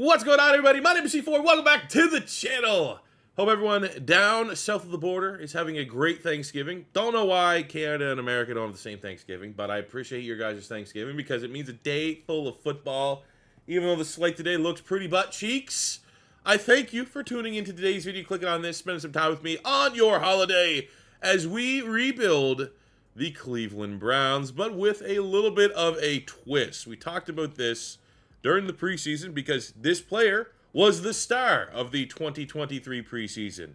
What's going on, everybody? My name is C4. Welcome back to the channel. Hope everyone down south of the border is having a great Thanksgiving. Don't know why Canada and America don't have the same Thanksgiving, but I appreciate your guys' Thanksgiving because it means a day full of football. Even though the slate today looks pretty butt cheeks, I thank you for tuning into today's video, clicking on this, spending some time with me on your holiday as we rebuild the Cleveland Browns, but with a little bit of a twist. We talked about this during the preseason because this player was the star of the 2023 preseason.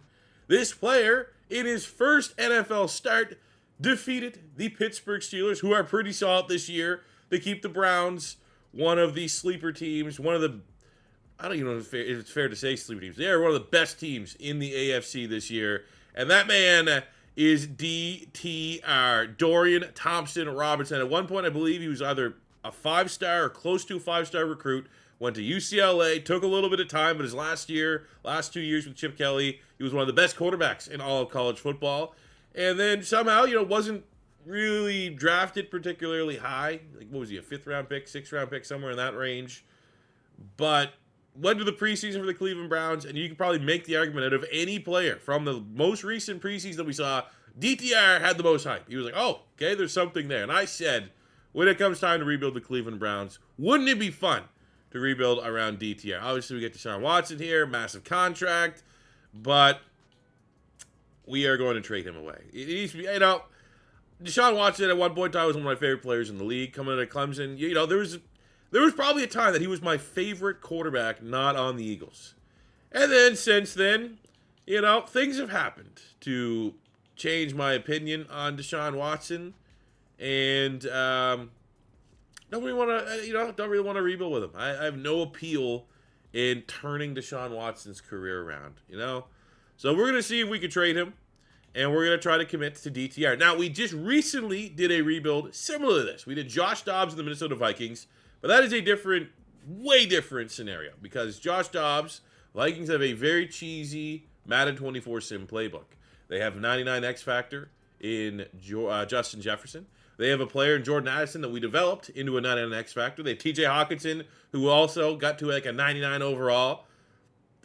This player, in his first NFL start, defeated the Pittsburgh Steelers, who are pretty solid this year. They keep the Browns one of the sleeper teams, one of the, I don't even know if it's fair to say sleeper teams. They are one of the best teams in the AFC this year. And that man is DTR, Dorian Thompson Robinson. At one point, I believe he was either a 5-star or close to a 5-star recruit, went to UCLA, took a little bit of time, but his last 2 years with Chip Kelly, he was one of the best quarterbacks in all of college football. And then somehow, wasn't really drafted particularly high. Like, what was he, a 5th-round pick, 6th-round pick, somewhere in that range. But went to the preseason for the Cleveland Browns, and you could probably make the argument out of any player from the most recent preseason that we saw, DTR had the most hype. He was like, oh, okay, there's something there. And I said, when it comes time to rebuild the Cleveland Browns, wouldn't it be fun to rebuild around DTR? Obviously, we get Deshaun Watson here, massive contract, but we are going to trade him away. It needs to be, Deshaun Watson at one point in time was one of my favorite players in the league. Coming out of Clemson, there was probably a time that he was my favorite quarterback, not on the Eagles. And then since then, things have happened to change my opinion on Deshaun Watson. And don't really want to rebuild with him. I have no appeal in turning Deshaun Watson's career around. So we're gonna see if we can trade him, and we're gonna try to commit to DTR. Now, we just recently did a rebuild similar to this. We did Josh Dobbs and the Minnesota Vikings, but that is a way different scenario because Josh Dobbs, Vikings have a very cheesy Madden 24 sim playbook. They have 99 X Factor in Justin Jefferson. They have a player in Jordan Addison that we developed into a 99 X Factor. They have TJ Hawkinson, who also got to like a 99 overall.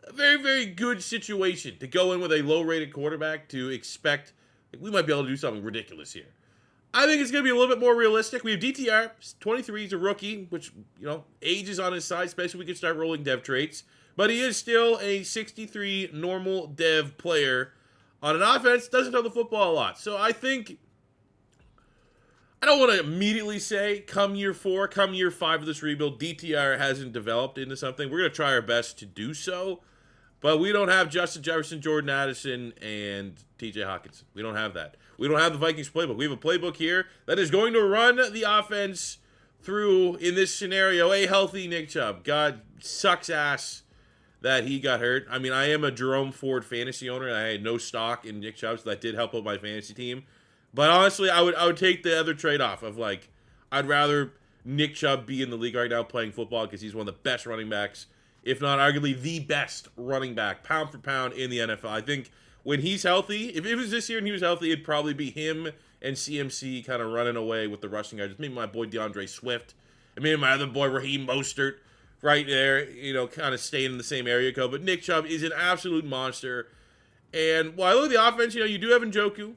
A very, very good situation to go in with a low-rated quarterback to expect we might be able to do something ridiculous here. I think it's going to be a little bit more realistic. We have DTR, 23, he's a rookie, which, age is on his side, especially we can start rolling dev traits. But he is still a 63 normal dev player on an offense, doesn't know the football a lot. So I think, I don't want to immediately say, come year 4, come year 5 of this rebuild, DTR hasn't developed into something. We're going to try our best to do so, but we don't have Justin Jefferson, Jordan Addison, and TJ Hawkinson. We don't have that. We don't have the Vikings playbook. We have a playbook here that is going to run the offense through, in this scenario, a healthy Nick Chubb. God sucks ass that he got hurt. I mean, I am a Jerome Ford fantasy owner, and I had no stock in Nick Chubb, so that did help out my fantasy team. But honestly, I would take the other trade-off of, I'd rather Nick Chubb be in the league right now playing football because he's one of the best running backs, if not arguably the best running back, pound for pound, in the NFL. I think when he's healthy, if it was this year and he was healthy, it'd probably be him and CMC kind of running away with the rushing guys. Maybe my boy DeAndre Swift, and maybe my other boy Raheem Mostert right there, kind of staying in the same area code. But Nick Chubb is an absolute monster. And while I look at the offense, you do have Njoku.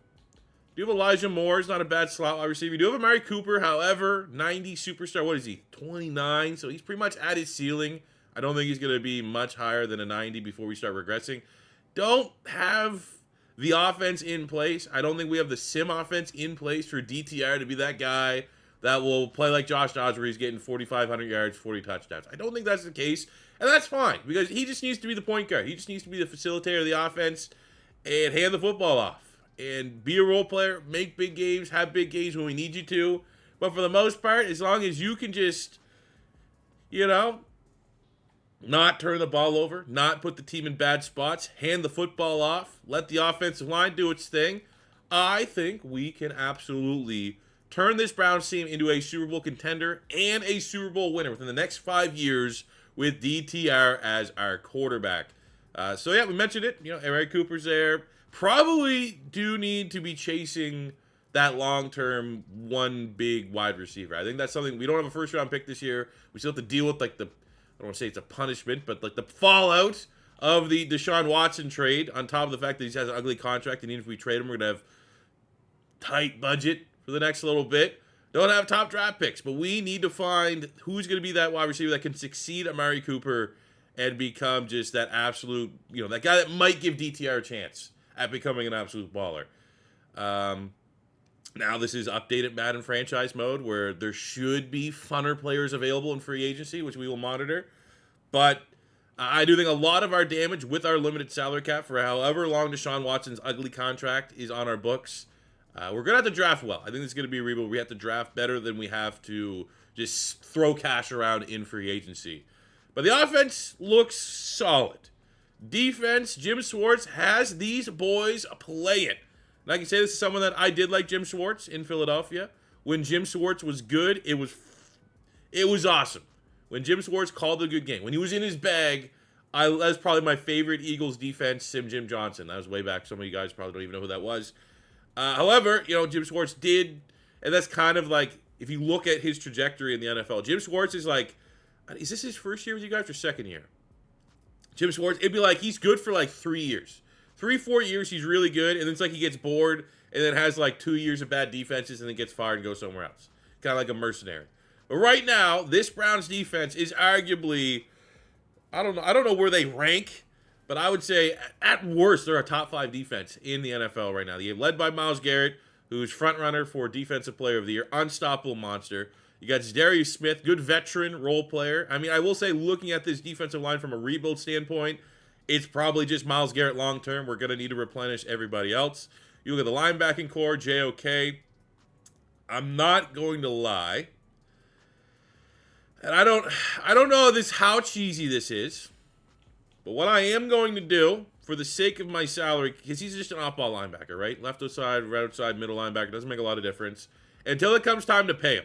You have Elijah Moore. He's not a bad slot wide receiver. You do have Amari Cooper, however, 90 superstar. What is he? 29. So he's pretty much at his ceiling. I don't think he's going to be much higher than a 90 before we start regressing. Don't have the offense in place. I don't think we have the sim offense in place for DTR to be that guy that will play like Josh Dobbs where he's getting 4,500 yards, 40 touchdowns. I don't think that's the case. And that's fine because he just needs to be the point guard. He just needs to be the facilitator of the offense and hand the football off. And be a role player, make big games, have big games when we need you to. But for the most part, as long as you can just, not turn the ball over, not put the team in bad spots, hand the football off, let the offensive line do its thing, I think we can absolutely turn this Browns team into a Super Bowl contender and a Super Bowl winner within the next 5 years with DTR as our quarterback. We mentioned it. Amari Cooper's there. Probably do need to be chasing that long-term one big wide receiver. I think that's something. We don't have a first-round pick this year. We still have to deal with, don't want to say it's a punishment, but like the fallout of the Deshaun Watson trade, on top of the fact that he has an ugly contract, and even if we trade him, we're going to have tight budget for the next little bit. Don't have top draft picks, but we need to find who's going to be that wide receiver that can succeed Amari Cooper and become just that absolute, that guy that might give DTR a chance at becoming an absolute baller. Now this is updated Madden franchise mode where there should be funner players available in free agency, which we will monitor. But I do think a lot of our damage with our limited salary cap for however long Deshaun Watson's ugly contract is on our books, we're going to have to draft well. I think this is going to be a rebuild. We have to draft better than we have to just throw cash around in free agency. But the offense looks solid. Defense, Jim Schwartz has these boys playing. And I can say this is someone that I did like Jim Schwartz in Philadelphia. When Jim Schwartz was good, it was awesome. When Jim Schwartz called a good game. When he was in his bag, that's probably my favorite Eagles defense, Jim Johnson. That was way back. Some of you guys probably don't even know who that was. However, Jim Schwartz did, and that's kind of like, if you look at his trajectory in the NFL, Jim Schwartz is like, is this his first year with you guys or second year? Jim Schwartz, it'd be like he's good for like 3 years. 3-4 years, he's really good, and then it's like he gets bored and then has like 2 years of bad defenses and then gets fired and goes somewhere else. Kind of like a mercenary. But right now, this Browns defense is arguably, I don't know where they rank, but I would say at worst they're a top 5 defense in the NFL right now. They're led by Myles Garrett, who's front runner for Defensive Player of the Year, unstoppable monster. You got Darius Smith, good veteran role player. I mean, I will say, looking at this defensive line from a rebuild standpoint, it's probably just Myles Garrett long term. We're going to need to replenish everybody else. You look at the linebacking core, JOK. I'm not going to lie, and I don't know how cheesy this is, but what I am going to do, for the sake of my salary, because he's just an off-ball linebacker, right? Left outside, right outside, middle linebacker, doesn't make a lot of difference until it comes time to pay him.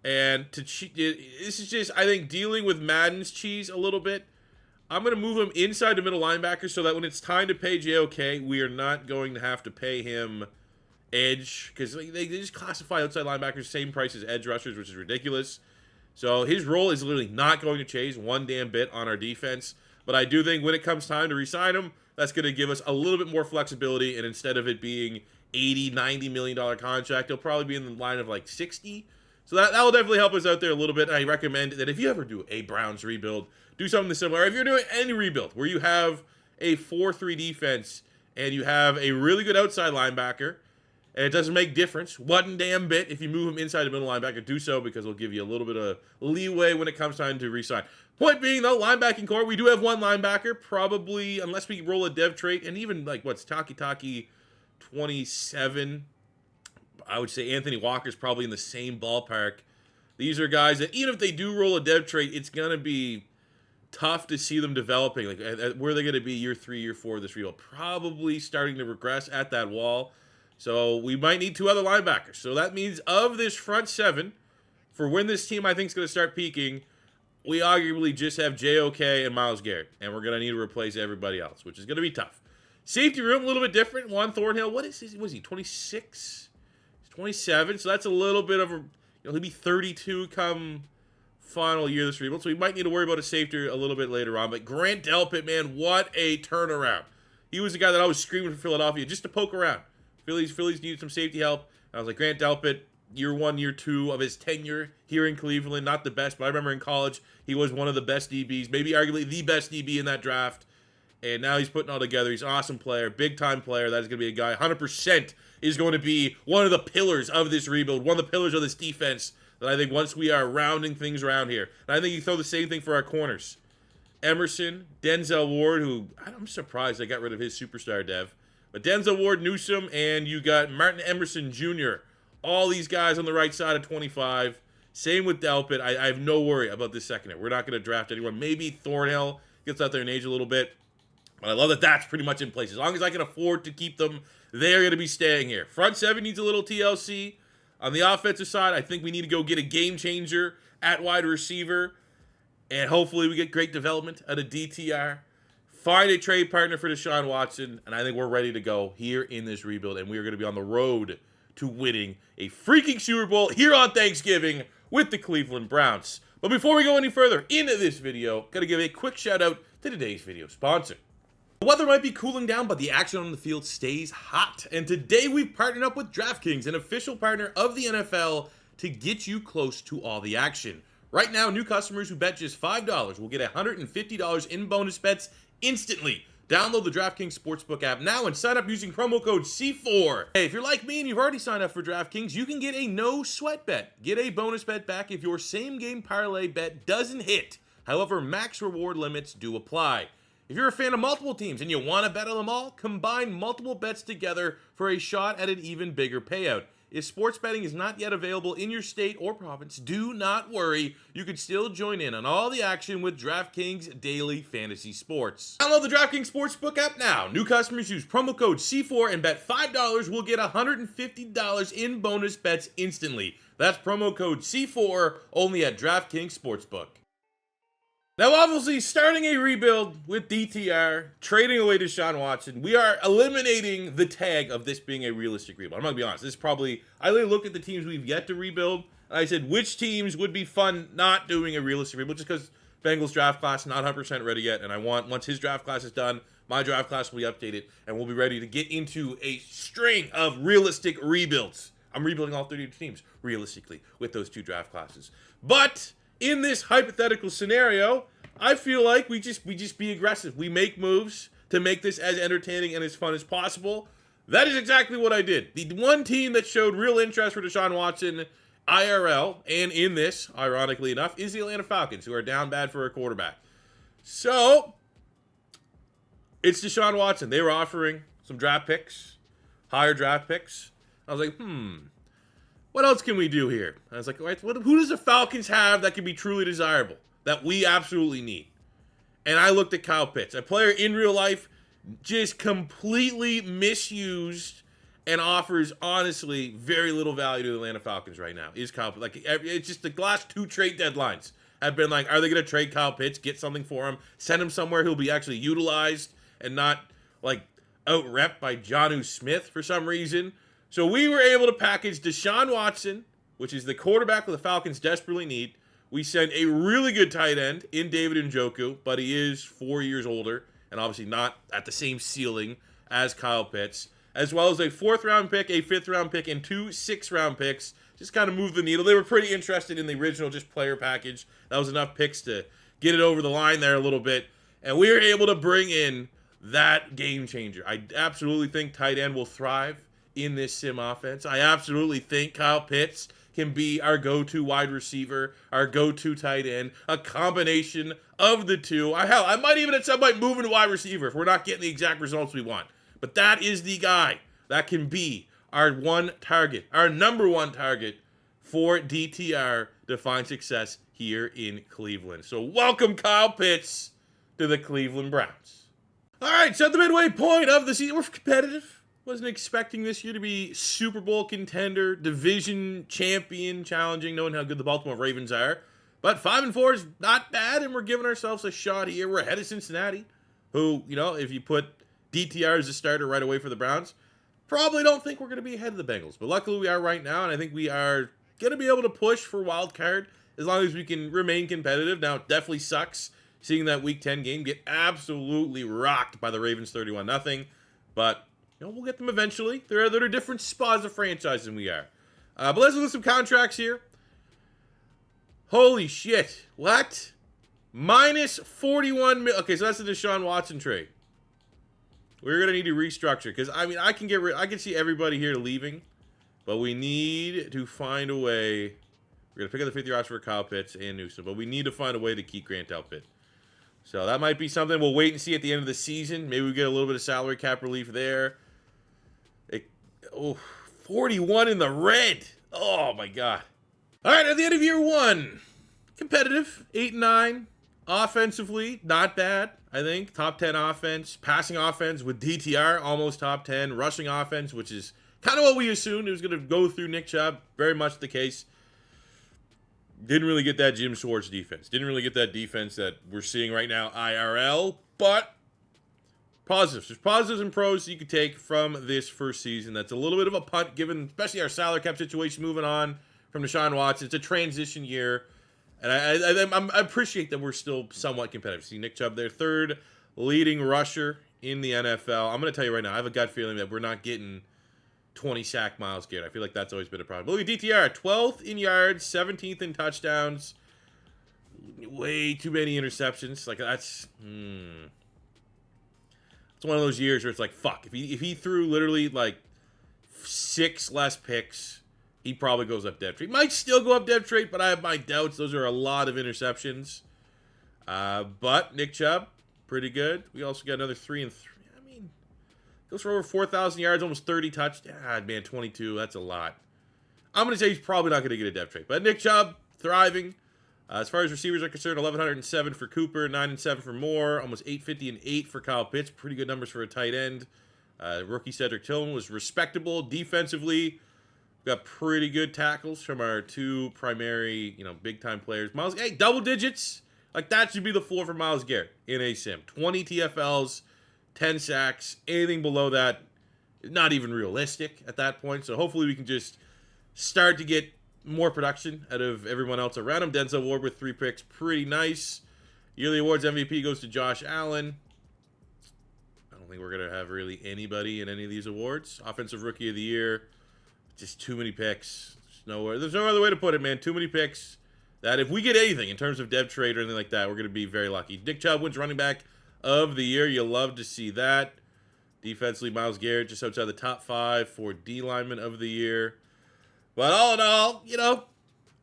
And this is just, I think, dealing with Madden's cheese a little bit. I'm going to move him inside the middle linebacker so that when it's time to pay JOK, we are not going to have to pay him edge, because they just classify outside linebackers same price as edge rushers, which is ridiculous. So his role is literally not going to change one damn bit on our defense. But I do think when it comes time to re-sign him, that's going to give us a little bit more flexibility, and instead of it being $80-90 million contract, he'll probably be in the line of like 60. So that will definitely help us out there a little bit. I recommend that if you ever do a Browns rebuild, do something similar. Or if you're doing any rebuild where you have a 4-3 defense and you have a really good outside linebacker, and it doesn't make difference one damn bit if you move him inside the middle linebacker, do so, because it'll give you a little bit of leeway when it comes time to re-sign. Point being, though, linebacking core, we do have one linebacker, probably, unless we roll a dev trait, and even like what's Taki 27. I would say Anthony Walker's probably in the same ballpark. These are guys that even if they do roll a dev trait, it's going to be tough to see them developing. Like, where are they going to be year 3, year 4 of this rebuild? Probably starting to regress at that wall. So we might need 2 other linebackers. So that means of this front 7, for when this team I think is going to start peaking, we arguably just have JOK and Myles Garrett. And we're going to need to replace everybody else, which is going to be tough. Safety room, a little bit different. Juan Thornhill, what is he, 26? 27, so that's a little bit of he'll be 32 come final year of this rebuild, so we might need to worry about a safety a little bit later on. But Grant Delpit, man, what a turnaround. He was the guy that I was screaming for Philadelphia just to poke around. Phillies needed some safety help. I was like, Grant Delpit, year 1, year 2 of his tenure here in Cleveland, not the best, but I remember in college, he was one of the best DBs, maybe arguably the best DB in that draft. And now he's putting it all together. He's an awesome player, big-time player. That is going to be a guy 100% is going to be one of the pillars of this rebuild, one of the pillars of this defense that I think once we are rounding things around here. And I think you throw the same thing for our corners. Emerson, Denzel Ward, who I'm surprised they got rid of his superstar dev. But Denzel Ward, Newsome, and you got Martin Emerson Jr. All these guys on the right side of 25. Same with Delpit. I have no worry about this secondary. We're not going to draft anyone. Maybe Thornhill gets out there in age a little bit. But I love that that's pretty much in place. As long as I can afford to keep them, they're going to be staying here. Front 7 needs a little TLC. On the offensive side, I think we need to go get a game changer at wide receiver. And hopefully we get great development out of DTR. Find a trade partner for Deshaun Watson. And I think we're ready to go here in this rebuild. And we are going to be on the road to winning a freaking Super Bowl here on Thanksgiving with the Cleveland Browns. But before we go any further into this video, gotta give a quick shout out to today's video sponsor. The weather might be cooling down, but the action on the field stays hot. And today we've partnered up with DraftKings, an official partner of the NFL, to get you close to all the action. Right now, new customers who bet just $5 will get $150 in bonus bets instantly. Download the DraftKings Sportsbook app now and sign up using promo code C4. Hey, if you're like me and you've already signed up for DraftKings, you can get a no-sweat bet. Get a bonus bet back if your same-game parlay bet doesn't hit. However, max reward limits do apply. If you're a fan of multiple teams and you want to bet on them all, combine multiple bets together for a shot at an even bigger payout. If sports betting is not yet available in your state or province, do not worry. You can still join in on all the action with DraftKings Daily Fantasy Sports. Download the DraftKings Sportsbook app now. New customers use promo code C4 and bet $5 will get $150 in bonus bets instantly. That's promo code C4 only at DraftKings Sportsbook. Now, obviously, starting a rebuild with DTR, trading away Deshaun Watson, we are eliminating the tag of this being a realistic rebuild. I'm going to be honest. This is probably, I looked at the teams we've yet to rebuild, and I said, which teams would be fun not doing a realistic rebuild, just because Bengals draft class not 100% ready yet, and I want, once his draft class is done, my draft class will be updated, and we'll be ready to get into a string of realistic rebuilds. I'm rebuilding all 32 teams, realistically, with those two draft classes. But in this hypothetical scenario, I feel like we just be aggressive. We make moves to make this as entertaining and as fun as possible. That is exactly what I did. The one team that showed real interest for Deshaun Watson IRL, and in this, ironically enough, is the Atlanta Falcons, who are down bad for a quarterback. So, it's Deshaun Watson. They were offering some draft picks, higher draft picks. I was like, what else can we do here? I was like, right, who does the Falcons have that can be truly desirable, that we absolutely need? And I looked at Kyle Pitts, a player in real life, just completely misused and offers, honestly, very little value to the Atlanta Falcons right now. Is Kyle Pitts. Like, it's just the last two trade deadlines have been like, are they going to trade Kyle Pitts, get something for him, send him somewhere he'll be actually utilized and not, like, out-repped by Jonnu Smith for some reason? So we were able to package Deshaun Watson, which is the quarterback the Falcons desperately need. We sent a really good tight end in David Njoku, but he is 4 years older and obviously not at the same ceiling as Kyle Pitts, as well as a 4th-round pick, a 5th-round pick, and 2 6th-round picks. Just kind of moved the needle. They were pretty interested in the original just player package. That was enough picks to get it over the line there a little bit. And we were able to bring in that game changer. I absolutely think tight end will thrive in this sim offense. I absolutely think Kyle Pitts can be our go-to wide receiver, our go-to tight end, a combination of the two. I might even at some point move into wide receiver if we're not getting the exact results we want. But that is the guy that can be our one target, our number one target for DTR to find success here in Cleveland. So welcome, Kyle Pitts, to the Cleveland Browns. All right, so at the midway point of the season, we're competitive. Wasn't expecting this year to be Super Bowl contender, division champion, challenging, knowing how good the Baltimore Ravens are. But 5-4 is not bad, and we're giving ourselves a shot here. We're ahead of Cincinnati, who, you know, if you put DTR as a starter right away for the Browns, probably don't think we're going to be ahead of the Bengals. But luckily we are right now, and I think we are going to be able to push for wild card as long as we can remain competitive. Now, it definitely sucks seeing that Week 10 game get absolutely rocked by the Ravens 31-0, but you know, we'll get them eventually. They're different spots of franchise than we are. But let's look at some contracts here. Holy shit. What? Minus 41 mil. Okay, so that's the Deshaun Watson trade. We're going to need to restructure because, I mean, I can see everybody here leaving, but we need to find a way. We're going to pick up the 50-year option for Kyle Pitts and Newsom, but we need to find a way to keep Grant Delpit. So that might be something we'll wait and see at the end of the season. Maybe we get a little bit of salary cap relief there. 41 in the red. Oh, my God. All right, at the end of year one, competitive, 8-9. Offensively, not bad, I think. Top 10 offense. Passing offense with DTR, almost top 10. Rushing offense, which is kind of what we assumed it was going to go through Nick Chubb. Very much the case. Didn't really get that Jim Schwartz defense. Didn't really get that defense that we're seeing right now, IRL. But positives. There's positives and pros you could take from this first season. That's a little bit of a punt, given especially our salary cap situation moving on from Deshaun Watson. It's a transition year. And I appreciate that we're still somewhat competitive. See Nick Chubb there, third leading rusher in the NFL. I'm going to tell you right now, I have a gut feeling that we're not getting 20 sack Myles Garrett. I feel like that's always been a problem. But look at DTR, 12th in yards, 17th in touchdowns. Way too many interceptions. Like that's it's one of those years where it's like, fuck. If he threw literally like 6 less picks, he probably goes up depth trait. Might still go up depth trait, but I have my doubts. Those are a lot of interceptions. But Nick Chubb, pretty good. We also got another 3 and 3. I mean, goes for over 4,000 yards, almost 30 touchdowns. God, man, 22. That's a lot. I'm going to say he's probably not going to get a depth trait. But Nick Chubb, thriving. As far as receivers are concerned, 1,107 for Cooper, 9 and 7 for Moore, almost 850 and 8 for Kyle Pitts. Pretty good numbers for a tight end. Rookie Cedric Tillman was respectable. Defensively, we got pretty good tackles from our 2 primary, big-time players. Myles, hey, double digits. Like, that should be the floor for Myles Garrett in a sim. 20 TFLs, 10 sacks. Anything below that, not even realistic at that point. So hopefully we can just start to get more production out of everyone else around him. Denzel Ward with 3 picks. Pretty nice. Yearly awards MVP goes to Josh Allen. I don't think we're going to have really anybody in any of these awards. Offensive Rookie of the Year. Just too many picks. There's no other way to put it, man. Too many picks. That if we get anything in terms of depth trade or anything like that, we're going to be very lucky. Nick Chubb wins running back of the year. You'll love to see that. Defensively, Myles Garrett just outside the top 5 for D lineman of the year. But all in all,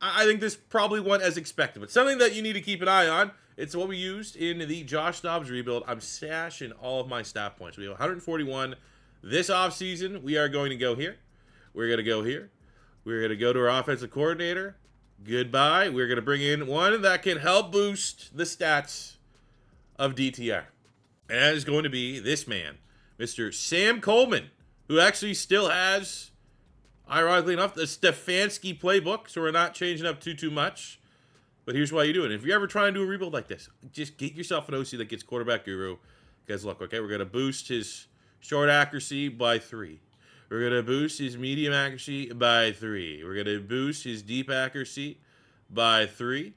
I think this probably went as expected. But something that you need to keep an eye on, it's what we used in the Josh Dobbs rebuild. I'm stashing all of my stat points. We have 141 this offseason. We are going to go here. We're going to go here. We're going to go to our offensive coordinator. Goodbye. We're going to bring in one that can help boost the stats of DTR. And that is going to be this man, Mr. Sam Coleman, who actually still has, ironically enough, the Stefanski playbook, so we're not changing up too much. But here's why you do it. If you're ever trying to do a rebuild like this, just get yourself an OC that gets quarterback guru. Because look, okay, we're going to boost his short accuracy by 3. We're going to boost his medium accuracy by 3. We're going to boost his deep accuracy by 3.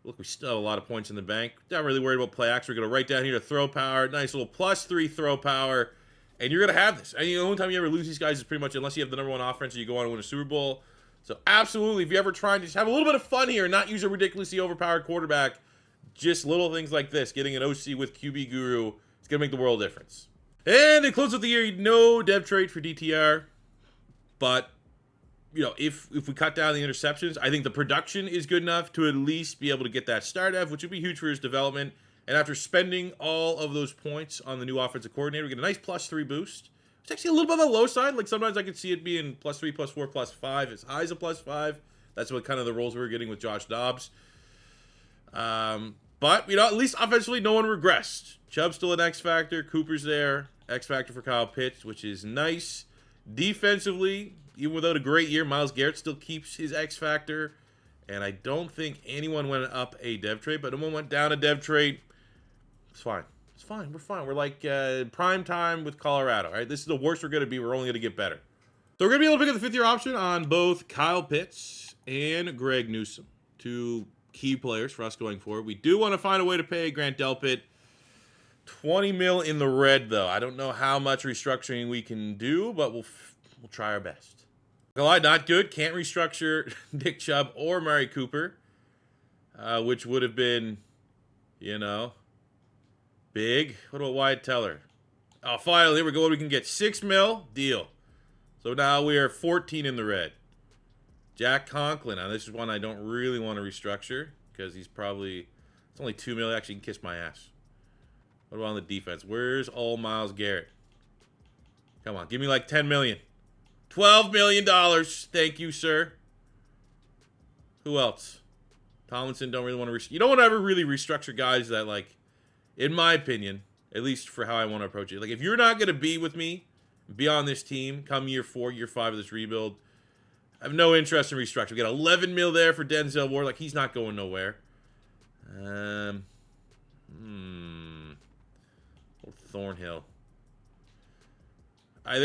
Look, we still have a lot of points in the bank. Not really worried about play action. We're going to write down here to throw power. Nice little +3 throw power. And you're going to have this. And the only time you ever lose these guys is pretty much unless you have the #1 offense or you go on and win a Super Bowl. So absolutely, if you're ever trying to just have a little bit of fun here and not use a ridiculously overpowered quarterback, just little things like this, getting an OC with QB Guru, it's going to make the world difference. And they close out the year, no depth trade for DTR. But, if we cut down the interceptions, I think the production is good enough to at least be able to get that start F, which would be huge for his development. And after spending all of those points on the new offensive coordinator, we get a nice +3 boost. It's actually a little bit on the low side. Like sometimes I could see it being +3, +4, +5. As high as a +5. That's what kind of the roles we were getting with Josh Dobbs. But, at least offensively, no one regressed. Chubb's still an X factor. Cooper's there. X factor for Kyle Pitts, which is nice. Defensively, even without a great year, Myles Garrett still keeps his X factor. And I don't think anyone went up a dev trade, but no one went down a dev trade. It's fine. It's fine. We're fine. We're like prime time with Colorado. All right, this is the worst we're going to be. We're only going to get better. So we're going to be able to pick up the 5th-year option on both Kyle Pitts and Greg Newsome, 2 key players for us going forward. We do want to find a way to pay Grant Delpit $20 million in the red, though. I don't know how much restructuring we can do, but we'll try our best. Not good. Can't restructure Nick Chubb or Mari Cooper, which would have been, big. What about Wyatt Teller? Oh, finally, here we go. What we can get? $6 million. Deal. So now we are 14 in the red. Jack Conklin. Now, this is one I don't really want to restructure because it's only $2 million. Actually, he can kiss my ass. What about on the defense? Where's all Myles Garrett? Come on, give me like $10 million. $12 million. Thank you, sir. Who else? Tomlinson don't really want to you don't want to ever really restructure guys that, like, in my opinion, at least for how I want to approach it. Like, if you're not going to be with me, be on this team, come year 4, year 5 of this rebuild, I have no interest in restructure. We got $11 million there for Denzel Ward. Like, he's not going nowhere. Thornhill. I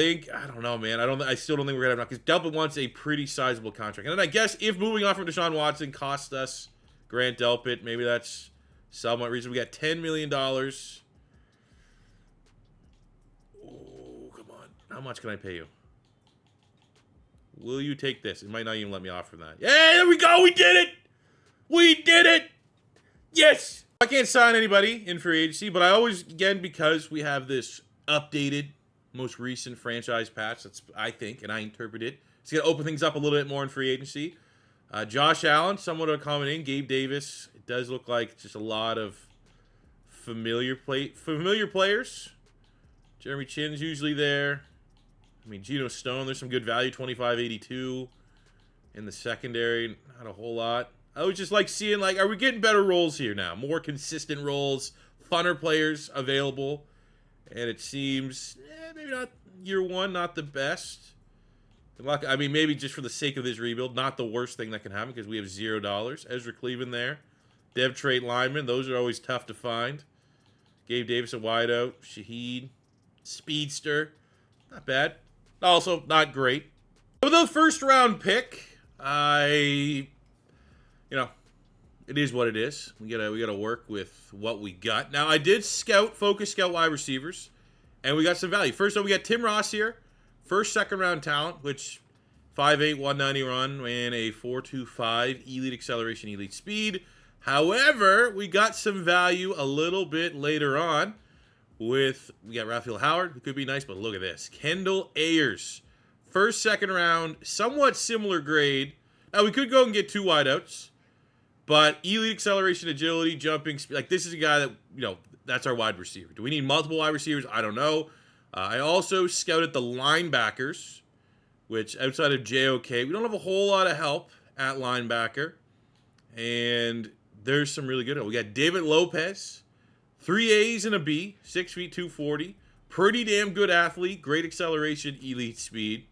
don't know, man. I still don't think we're going to have enough because Delpit wants a pretty sizable contract. And then I guess if moving on from Deshaun Watson costs us Grant Delpit, maybe that's somewhat reasonable. We got $10 million. Oh, come on. How much can I pay you? Will you take this? It might not even let me off from that. Yeah, there we go. We did it. We did it. Yes. I can't sign anybody in free agency, but I always, again, because we have this updated, most recent franchise patch, that's, I think, and I interpret it, it's going to open things up a little bit more in free agency. Josh Allen, somewhat of a common in. Gabe Davis, it does look like just a lot of familiar players. Jeremy Chinn's usually there. I mean, Geno Stone, there's some good value, 25.82 in the secondary. Not a whole lot. I was just like seeing, like, are we getting better roles here now? More consistent roles, funner players available. And it seems, maybe not year one, not the best. I mean, maybe just for the sake of this rebuild, not the worst thing that can happen because we have $0. Ezra Cleveland there. Dev trait lineman, those are always tough to find. Gabe Davis a wideout. Shaheed. Speedster. Not bad. Also, not great. With the first round pick, it is what it is. We gotta work with what we got. Now, I did focus scout wide receivers, and we got some value. First up, we got Tim Ross here. First, second round talent, which 5'8", 190 run, and a 4.25 elite acceleration, elite speed. However, we got some value a little bit later on we got Raphael Howard, who could be nice, but look at this. Kendall Ayers. First, second round, somewhat similar grade. Now, we could go and get 2 wideouts, but elite acceleration, agility, jumping speed. Like, this is a guy that, that's our wide receiver. Do we need multiple wide receivers? I don't know. I also scouted the linebackers, which outside of JOK, we don't have a whole lot of help at linebacker. And there's some really good. We got David Lopez, 3 A's and a B, 6 feet, 240. Pretty damn good athlete, great acceleration, elite speed. You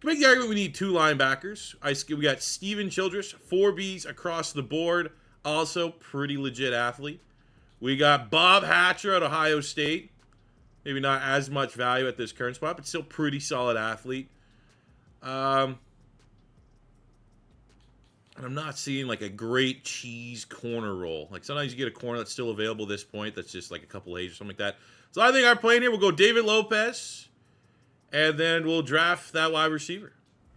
can make the argument we need 2 linebackers. We got Steven Childress, 4 B's across the board. Also, pretty legit athlete. We got Bob Hatcher at Ohio State. Maybe not as much value at this current spot, but still pretty solid athlete. And I'm not seeing like a great cheese corner roll. Like sometimes you get a corner that's still available at this point that's just like a couple A's or something like that. So I think our plan here, we'll go David Lopez, and then we'll draft that wide receiver.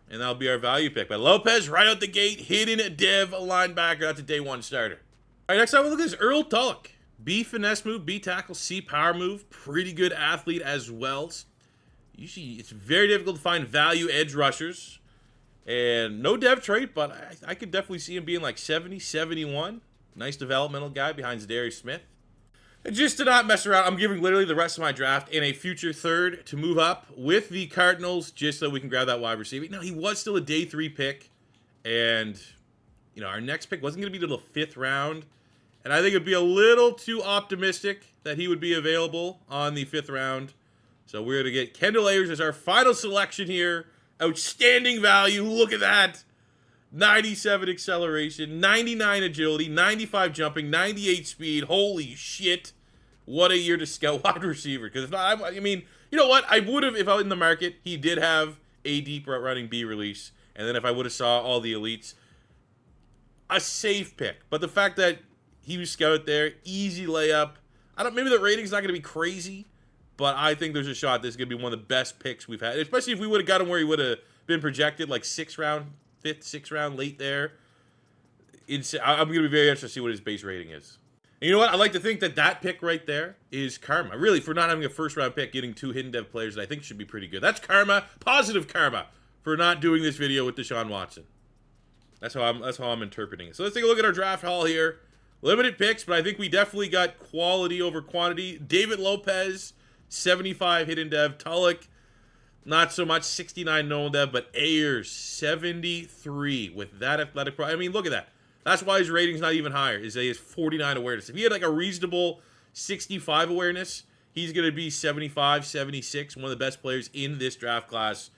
And that'll be our value pick. But Lopez, right out the gate, hitting a dev, a linebacker. That's a day 1 starter. All right, next time we'll look at this Earl Tulloch. B finesse move, B tackle, C power move. Pretty good athlete as well. Usually it's very difficult to find value edge rushers. And no dev trait, but I could definitely see him being like 70, 71. Nice developmental guy behind Zadarius Smith. And just to not mess around, I'm giving literally the rest of my draft in a future third to move up with the Cardinals just so we can grab that wide receiver. Now, he was still a day 3 pick. And, our next pick wasn't going to be till the 5th round. And I think it'd be a little too optimistic that he would be available on the 5th round. So we're going to get Kendall Ayers as our final selection here. Outstanding value. Look at that. 97 acceleration, 99 agility, 95 jumping, 98 speed. Holy shit. What a year to scout wide receiver. Because if not, I mean, you know what? I would have, if I was in the market, he did have a deep route running B release. And then if I would have saw all the elites, a safe pick. But the fact that he was scouted there, easy layup. Maybe the rating's not going to be crazy, but I think there's a shot this is going to be one of the best picks we've had, especially if we would have got him where he would have been projected, like 6th round, 5th, 6th round, late there. I'm going to be very interested to see what his base rating is. And you know what? I like to think that pick right there is karma. Really, for not having a first-round pick, getting 2 hidden dev players that I think should be pretty good. That's karma, positive karma, for not doing this video with Deshaun Watson. That's how I'm interpreting it. So let's take a look at our draft haul here. Limited picks, but I think we definitely got quality over quantity. David Lopez, 75 hidden dev. Tulloch, not so much, 69 known dev, but Ayers, 73 with that athletic. I mean, look at that. That's why his rating's not even higher. He has 49 awareness. If he had like a reasonable 65 awareness, he's going to be 75, 76, one of the best players in this draft class.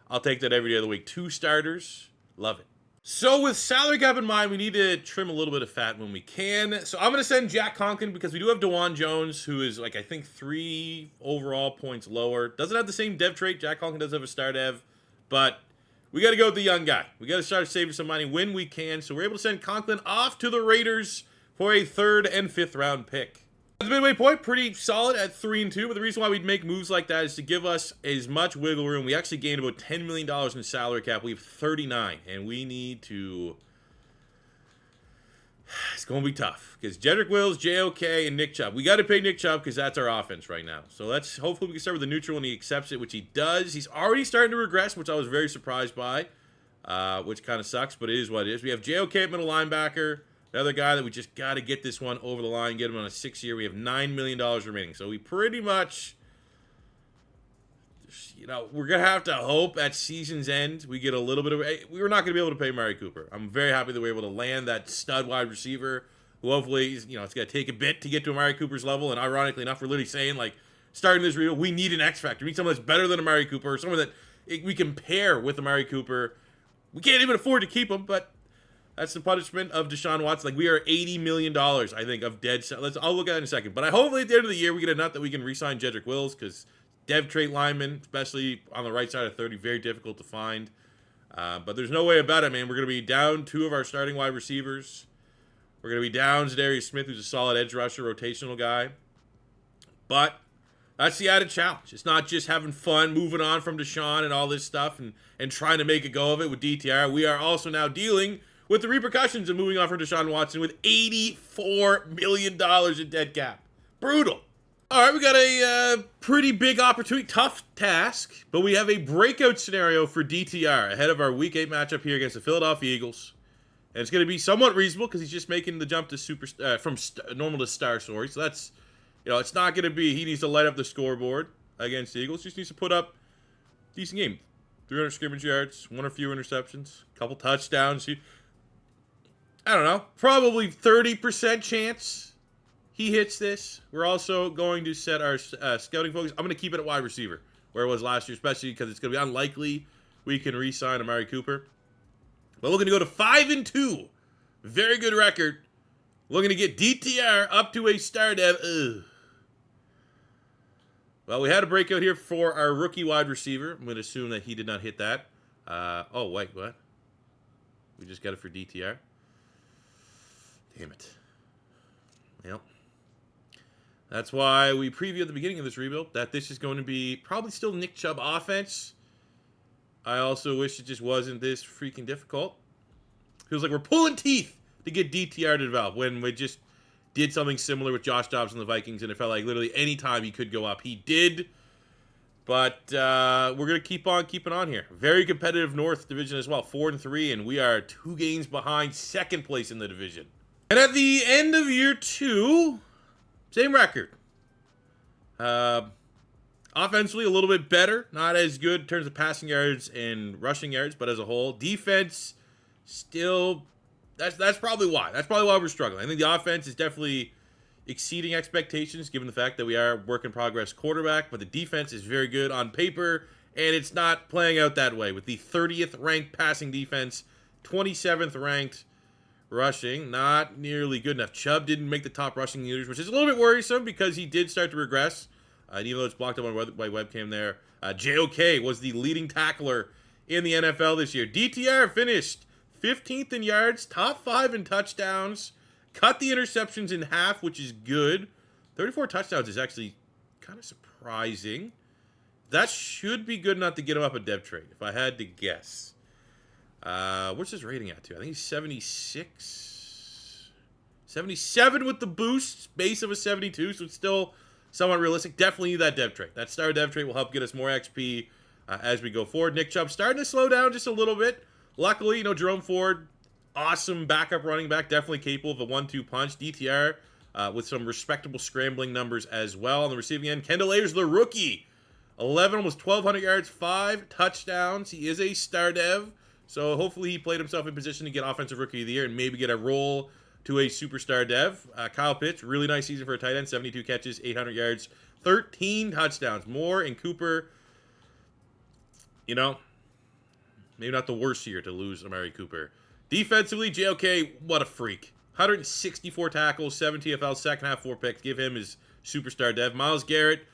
I'll take that every day of the week. 2 starters, love it. So with salary cap in mind, we need to trim a little bit of fat when we can. So I'm going to send Jack Conklin because we do have DeJuan Jones, who is like, I think 3 overall points lower. Doesn't have the same dev trait. Jack Conklin does have a star dev, but we got to go with the young guy. We got to start saving some money when we can. So we're able to send Conklin off to the Raiders for a 3rd and 5th round pick. The midway point, pretty solid at 3-2, but the reason why we'd make moves like that is to give us as much wiggle room. We actually gained about $10 million in the salary cap. We have 39, and we need to... It's going to be tough, because Jedrick Wills, JOK, and Nick Chubb. We got to pay Nick Chubb because that's our offense right now. So let's hopefully we can start with the neutral and he accepts it, which he does. He's already starting to regress, which I was very surprised by, which kind of sucks, but it is what it is. We have JOK at middle linebacker. Another guy that we just got to get this one over the line, get him on a 6-year. We have $9 million remaining. So we pretty much, you know, we're going to have to hope at season's end we get a little bit of, we were not going to be able to pay Amari Cooper. I'm very happy that we're able to land that stud wide receiver who hopefully, you know, it's going to take a bit to get to Amari Cooper's level. And ironically enough, we're literally saying, like, starting this reel, we need an X factor. We need someone that's better than Amari Cooper, someone that we can pair with Amari Cooper. We can't even afford to keep him, but that's the punishment of Deshaun Watson. Like, we are $80 million, I think, of dead. I'll look at it in a second. But I hopefully at the end of the year we get enough that we can re-sign Jedrick Wills, because dev trait linemen, especially on the right side of 30, very difficult to find. But there's no way about it, man. We're going to be down 2 of our starting wide receivers. We're going to be down Zadarius Smith, who's a solid edge rusher, rotational guy. But that's the added challenge. It's not just having fun, moving on from Deshaun and all this stuff and trying to make a go of it with DTR. We are also now dealing with the repercussions of moving on from Deshaun Watson with $84 million in dead cap. Brutal. All right, we got a pretty big opportunity, tough task, but we have a breakout scenario for DTR ahead of our Week 8 matchup here against the Philadelphia Eagles. And it's going to be somewhat reasonable because he's just making the jump to normal to star, sorry. So that's, you know, it's not going to be, he needs to light up the scoreboard against the Eagles. Just needs to put up a decent game. 300 scrimmage yards, 1 or few interceptions, a couple touchdowns. I don't know, probably 30% chance he hits this. We're also going to set our scouting focus. I'm going to keep it at wide receiver, where it was last year, especially because it's going to be unlikely we can re-sign Amari Cooper. But looking to go to 5-2. Very good record. Looking to get DTR up to a star dev. Ugh. Well, we had a breakout here for our rookie wide receiver. I'm going to assume that he did not hit that. Oh, wait, what? We just got it for DTR. Damn it. Well, that's why we previewed at the beginning of this rebuild that this is going to be probably still Nick Chubb offense. I also wish it just wasn't this freaking difficult. Feels like we're pulling teeth to get DTR to develop when we just did something similar with Josh Dobbs and the Vikings, and it felt like literally any time he could go up, he did. But we're going to keep on keeping on here. Very competitive North division as well, 4-3, and we are 2 games behind second place in the division. And at the end of year 2, same record. Offensively, a little bit better. Not as good in terms of passing yards and rushing yards, but as a whole. Defense, still, that's probably why. That's probably why we're struggling. I think the offense is definitely exceeding expectations, given the fact that we are work in progress quarterback, but the defense is very good on paper, and it's not playing out that way. With the 30th ranked passing defense, 27th ranked rushing, not nearly good enough. Chubb didn't make the top rushing leaders, which is a little bit worrisome because he did start to regress. Even though it's blocked up on my webcam there. JOK was the leading tackler in the NFL this year. DTR finished 15th in yards, top 5 in touchdowns, cut the interceptions in half, which is good. 34 touchdowns is actually kind of surprising. That should be good enough to get him up a dev trait, if I had to guess. What's his rating at, too? I think he's 76. 77 with the boost, base of a 72, so it's still somewhat realistic. Definitely need that dev trait. That star dev trait will help get us more XP as we go forward. Nick Chubb starting to slow down just a little bit. Luckily, you know, Jerome Ford, awesome backup running back, definitely capable of a 1-2 punch. DTR with some respectable scrambling numbers as well. On the receiving end, Kendall Ayers, the rookie. 11, almost 1,200 yards, 5 touchdowns. He is a star dev, so hopefully he played himself in position to get Offensive Rookie of the Year and maybe get a role to a superstar dev. Kyle Pitts, really nice season for a tight end. 72 catches, 800 yards, 13 touchdowns. Moore and Cooper, you know, maybe not the worst year to lose Amari Cooper. Defensively, JOK, what a freak. 164 tackles, 7 TFLs, second half, 4 picks. Give him his superstar dev. Myles Garrett,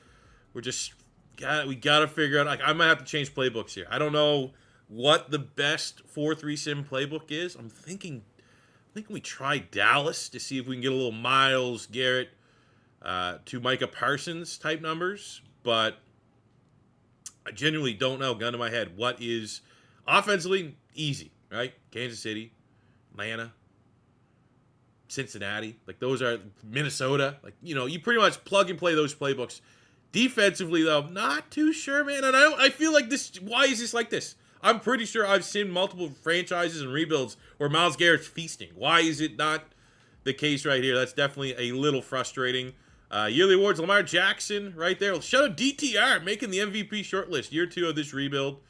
we got to figure out. Like, I might have to change playbooks here. I don't know what the best 4-3 sim playbook is. I'm thinking we try Dallas to see if we can get a little Myles Garrett to Micah Parsons type numbers, but I genuinely don't know, gun to my head, what is offensively easy, right? Kansas City, Atlanta, Cincinnati, like those are Minnesota. Like, you know, you pretty much plug and play those playbooks. Defensively, though, not too sure, man. And I feel like this, why is this like this? I'm pretty sure I've seen multiple franchises and rebuilds where Myles Garrett's feasting. Why is it not the case right here? That's definitely a little frustrating. Yearly awards, Lamar Jackson right there. Shout out DTR making the MVP shortlist. Year 2 of this rebuild.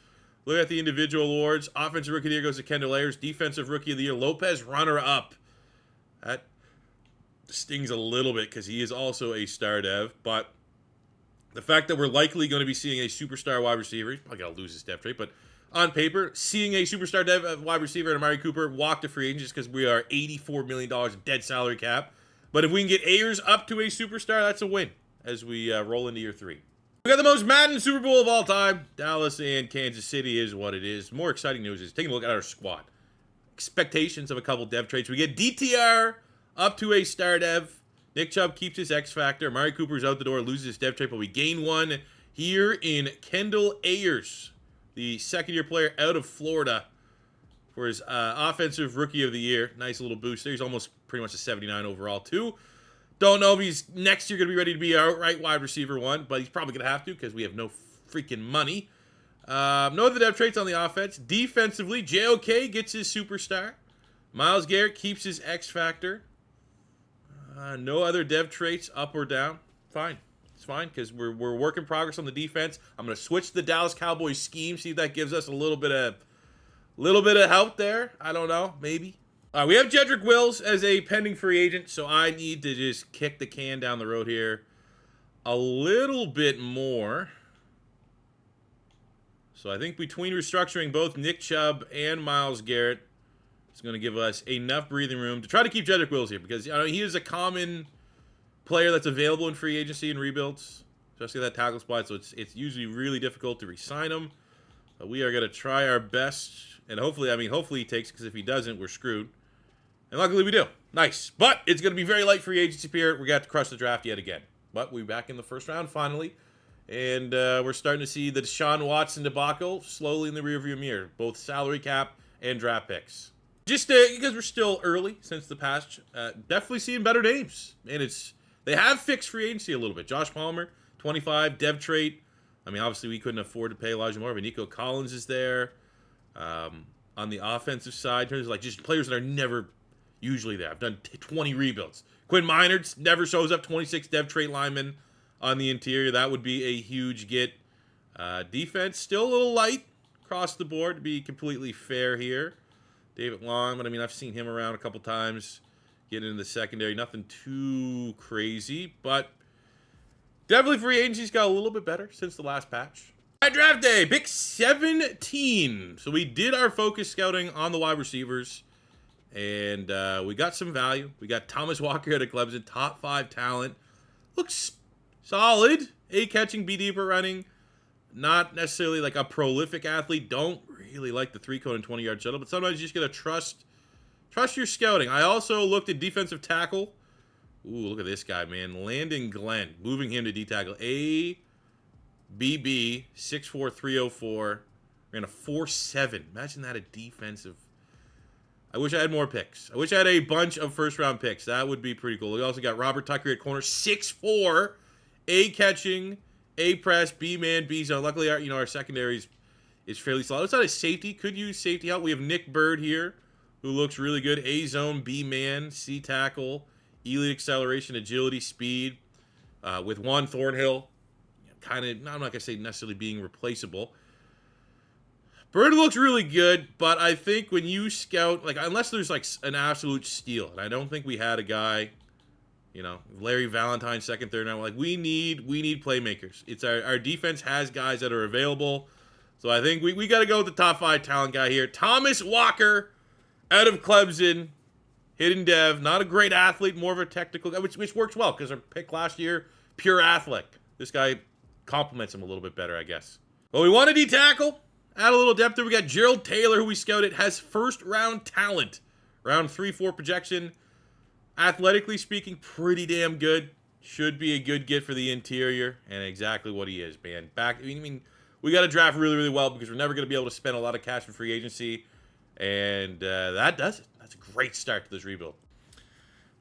Look at the individual awards. Offensive Rookie of the Year goes to Kendall Ayers. Defensive Rookie of the Year, Lopez, runner-up. That stings a little bit because he is also a star dev. But the fact that we're likely going to be seeing a superstar wide receiver, he's probably going to lose his depth rate, but on paper, seeing a superstar dev wide receiver and Amari Cooper walk to free agent just because we are $84 million of dead salary cap. But if we can get Ayers up to a superstar, that's a win as we roll into year 3. We got the most Madden Super Bowl of all time. Dallas and Kansas City is what it is. More exciting news is taking a look at our squad. Expectations of a couple dev traits. We get DTR up to a star dev. Nick Chubb keeps his X factor. Amari Cooper's out the door, loses his dev trait, but we gain one here in Kendall Ayers, the second-year player out of Florida for his offensive Rookie of the Year. Nice little boost there. He's almost pretty much a 79 overall, too. Don't know if he's next year going to be ready to be our outright wide receiver 1, but he's probably going to have to because we have no freaking money. No other dev traits on the offense. Defensively, JOK gets his superstar. Myles Garrett keeps his X factor. No other dev traits up or down. Fine. It's fine because we're work in progress on the defense. I'm going to switch to the Dallas Cowboys scheme, see if that gives us a little bit of help there. I don't know. Maybe. We have Jedrick Wills as a pending free agent, so I need to just kick the can down the road here a little bit more. So I think between restructuring both Nick Chubb and Myles Garrett, it's going to give us enough breathing room to try to keep Jedrick Wills here because he is a common player that's available in free agency and rebuilds, especially that tackle spot. So it's usually really difficult to re-sign him. But we are going to try our best, and hopefully he takes, because if he doesn't, we're screwed. And luckily we do. Nice. But it's going to be very light free agency period. We're going to have to crush the draft yet again. But we're back in the first round finally. And we're starting to see the Deshaun Watson debacle slowly in the rearview mirror. Both salary cap and draft picks. Just because we're still early since the past. Definitely seeing better names. And they have fixed free agency a little bit. Josh Palmer, 25, dev trait. Obviously we couldn't afford to pay Elijah Moore, but Nico Collins is there. On the offensive side, in terms of like just players that are never usually there. I've done 20 rebuilds. Quinn Minard never shows up, 26 dev trait lineman on the interior. That would be a huge get. Defense, still a little light across the board, to be completely fair here. David Long, but I've seen him around a couple times getting into the secondary. Nothing too crazy, but definitely free agency's got a little bit better since the last patch. All right, draft day, pick 17. So we did our focus scouting on the wide receivers, and we got some value. We got Thomas Walker out of Clemson, top 5 talent. Looks solid. A catching, B deeper running. Not necessarily like a prolific athlete. Don't really like the 3-cone and 20-yard shuttle, but sometimes you just gotta trust your scouting. I also looked at defensive tackle. Ooh, look at this guy, man. Landon Glenn, moving him to D tackle. ABB 6'4", 304. Ran a 4.7. Imagine that, a defensive. I wish I had more picks. I wish I had a bunch of first-round picks. That would be pretty cool. We also got Robert Tucker at corner, 6'4", A catching, A press, B man, B zone. Luckily, our secondary is fairly solid. Outside of safety, could use safety help. We have Nick Bird here, who looks really good. A zone, B man, C tackle, elite acceleration, agility, speed. With Juan Thornhill, I'm not gonna say necessarily being replaceable. Bird looks really good, but I think when you scout, unless there's an absolute steal, and I don't think we had a guy, Larry Valentine, second, third round. We need playmakers. It's our defense has guys that are available. So I think we got to go with the top 5 talent guy here. Thomas Walker out of Clemson, hidden dev, not a great athlete, more of a technical guy, which works well because our pick last year, pure athlete. This guy complements him a little bit better, I guess. Well, we want a D tackle. Add a little depth there. We got Gerald Taylor, who we scouted, has first-round talent. Round 3-4 projection. Athletically speaking, pretty damn good. Should be a good get for the interior, and exactly what he is, man. I mean, we got to draft really, really well because we're never going to be able to spend a lot of cash for free agency, and that does it. That's a great start to this rebuild.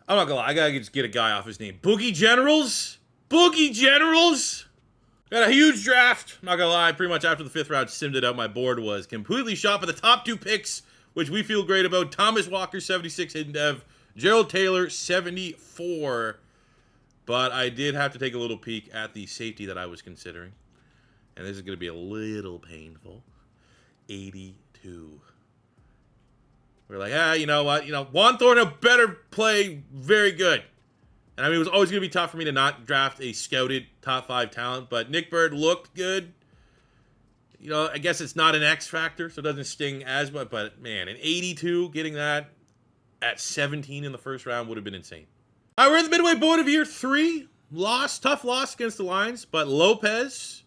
I'm not gonna lie, I gotta just get a guy off his name. Boogie Generals? Boogie Generals? Got a huge draft. Not gonna lie, pretty much after the 5th round, simmed it out. My board was completely shot by the top 2 picks, which we feel great about. Thomas Walker, 76, hidden dev. Gerald Taylor, 74. But I did have to take a little peek at the safety that I was considering. And this is gonna be a little painful. 82. We're like, you know what? Juan Thornhill better play very good. And I mean, it was always going to be tough for me to not draft a scouted top 5 talent, but Nick Bird looked good. I guess it's not an X factor, so it doesn't sting as much, but man, an 82, getting that at 17 in the first round would have been insane. All right, we're in the midway point of year 3. Tough loss against the Lions, but Lopez,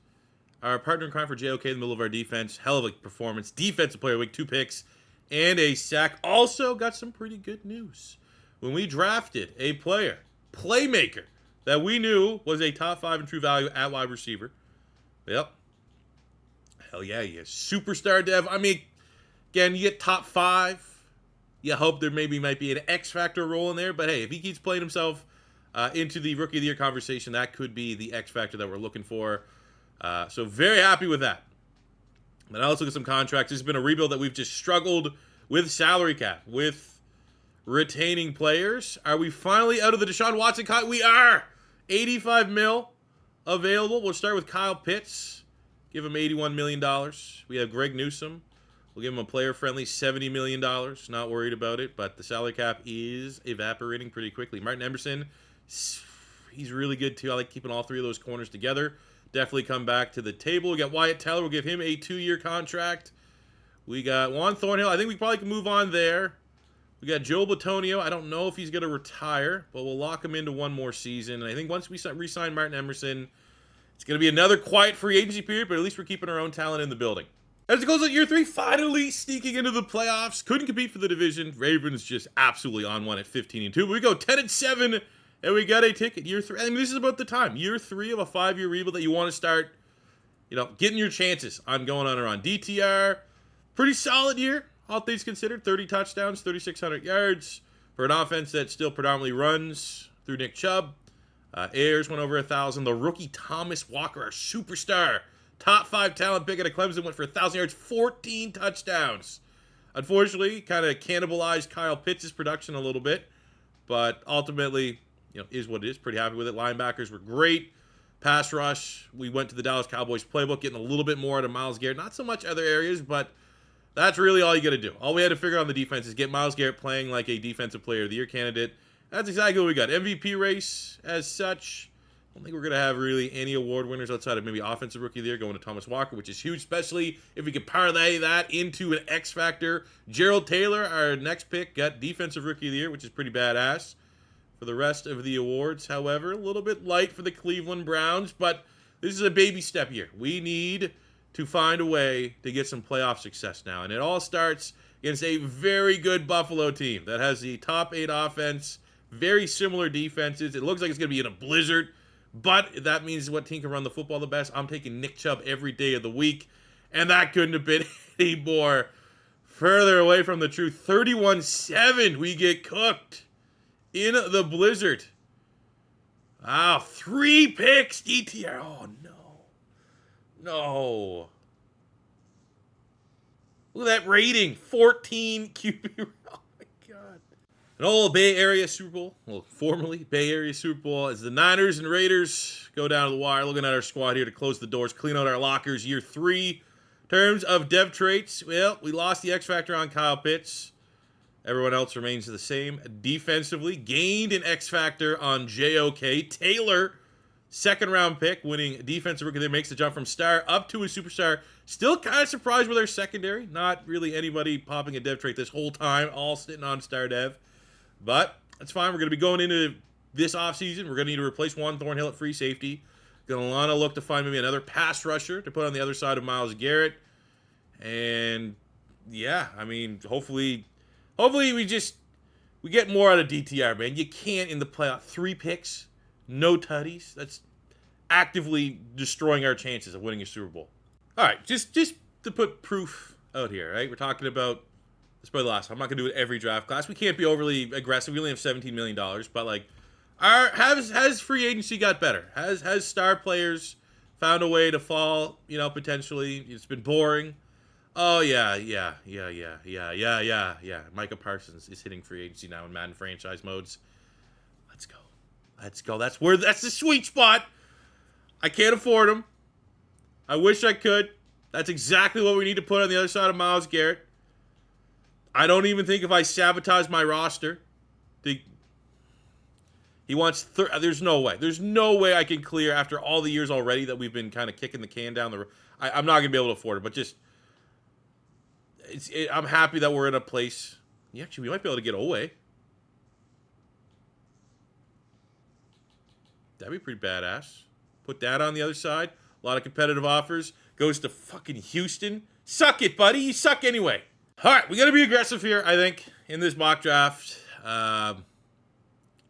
our partner in crime for JOK in the middle of our defense, hell of a performance. Defensive player of the week, 2 picks. And a sack. Also got some pretty good news. When we drafted a playmaker, that we knew was a top 5 in true value at wide receiver. Yep. Hell yeah, he is. Superstar dev. I mean, again, you get top 5. You hope there might be an X factor role in there. But hey, if he keeps playing himself into the Rookie of the Year conversation, that could be the X factor that we're looking for. So very happy with that. But now let's look at some contracts. This has been a rebuild that we've just struggled with salary cap, with retaining players. Are we finally out of the Deshaun Watson cut? We are! 85 mil available. We'll start with Kyle Pitts. Give him $81 million. We have Greg Newsome. We'll give him a player-friendly $70 million. Not worried about it, but the salary cap is evaporating pretty quickly. Martin Emerson, he's really good too. I like keeping all 3 of those corners together. Definitely come back to the table. We got Wyatt Teller. We'll give him a 2-year contract. We got Juan Thornhill. I think we probably can move on there. We got Joe Batonio. I don't know if he's going to retire, but we'll lock him into 1 more season. And I think once we re-sign Martin Emerson, it's going to be another quiet free agency period, but at least we're keeping our own talent in the building. As it goes on year 3, finally sneaking into the playoffs. Couldn't compete for the division. Ravens just absolutely on one at 15-2. But we go 10-7. And we got a ticket, year 3. I mean, this is about the time. Year 3 of a 5-year rebuild that you want to start, getting your chances on going on or on. DTR, pretty solid year, all things considered. 30 touchdowns, 3,600 yards for an offense that still predominantly runs through Nick Chubb. Ayers went over 1,000. The rookie Thomas Walker, our superstar, top 5 talent pick out of Clemson, went for 1,000 yards, 14 touchdowns. Unfortunately, kind of cannibalized Kyle Pitts' production a little bit, but ultimately, is what it is. Pretty happy with it. Linebackers were great. Pass rush, we went to the Dallas Cowboys playbook, getting a little bit more out of Myles Garrett. Not so much other areas, but that's really all you got to do. All we had to figure out on the defense is get Myles Garrett playing like a Defensive Player of the Year candidate. That's exactly what we got. MVP race as such. I don't think we're going to have really any award winners outside of maybe Offensive Rookie of the Year going to Thomas Walker, which is huge, especially if we could parlay that into an X factor. Gerald Taylor, our next pick, got Defensive Rookie of the Year, which is pretty badass. For the rest of the awards, however, a little bit light for the Cleveland Browns, but this is a baby step year. We need to find a way to get some playoff success now, and it all starts against a very good Buffalo team that has the top 8 offense, very similar defenses. It looks like it's going to be in a blizzard, but that means what team can run the football the best. I'm taking Nick Chubb every day of the week, and that couldn't have been any more further away from the truth. 31-7, we get cooked in the blizzard. Wow, 3 picks, DTR. Oh, no. Look at that rating, 14 QB. Oh, my God. An old Bay Area Super Bowl, well, formerly Bay Area Super Bowl, as the Niners and Raiders go down to the wire. Looking at our squad here to close the doors, clean out our lockers. Year 3. In terms of dev traits, well, we lost the X factor on Kyle Pitts. Everyone else remains the same. Defensively, gained an X factor on JOK. Taylor, 2nd-round pick, winning Defensive Rookie of the Year, makes the jump from star up to a superstar. Still kind of surprised with our secondary. Not really anybody popping a dev trait this whole time, all sitting on star dev. But that's fine. We're going to be going into this offseason. We're going to need to replace Juan Thornhill at free safety. Going to want to look to find maybe another pass rusher to put on the other side of Myles Garrett. And yeah, I mean, hopefully we get more out of DTR, man. You can't in the playoff 3 picks, no tutties. That's actively destroying our chances of winning a Super Bowl. All right, just to put proof out here, right? We're talking about this. Probably the last time. I'm not gonna do it every draft class. We can't be overly aggressive. We only have $17 million, but like, has free agency got better? Has star players found a way to fall? You know, potentially. It's been boring. Oh yeah. Micah Parsons is hitting free agency now in Madden franchise modes. Let's go. That's the sweet spot. I can't afford him. I wish I could. That's exactly what we need to put on the other side of Myles Garrett. I don't even think if I sabotage my roster, he wants. There's no way. There's no way I can clear after all the years already that we've been kind of kicking the can down the road. I'm not gonna be able to afford it, but just. I'm happy that we're in a place. Yeah, actually, we might be able to get Owe. That'd be pretty badass. Put that on the other side. A lot of competitive offers. Goes to fucking Houston. Suck it, buddy. You suck anyway. All right, we got to be aggressive here, I think, in this mock draft.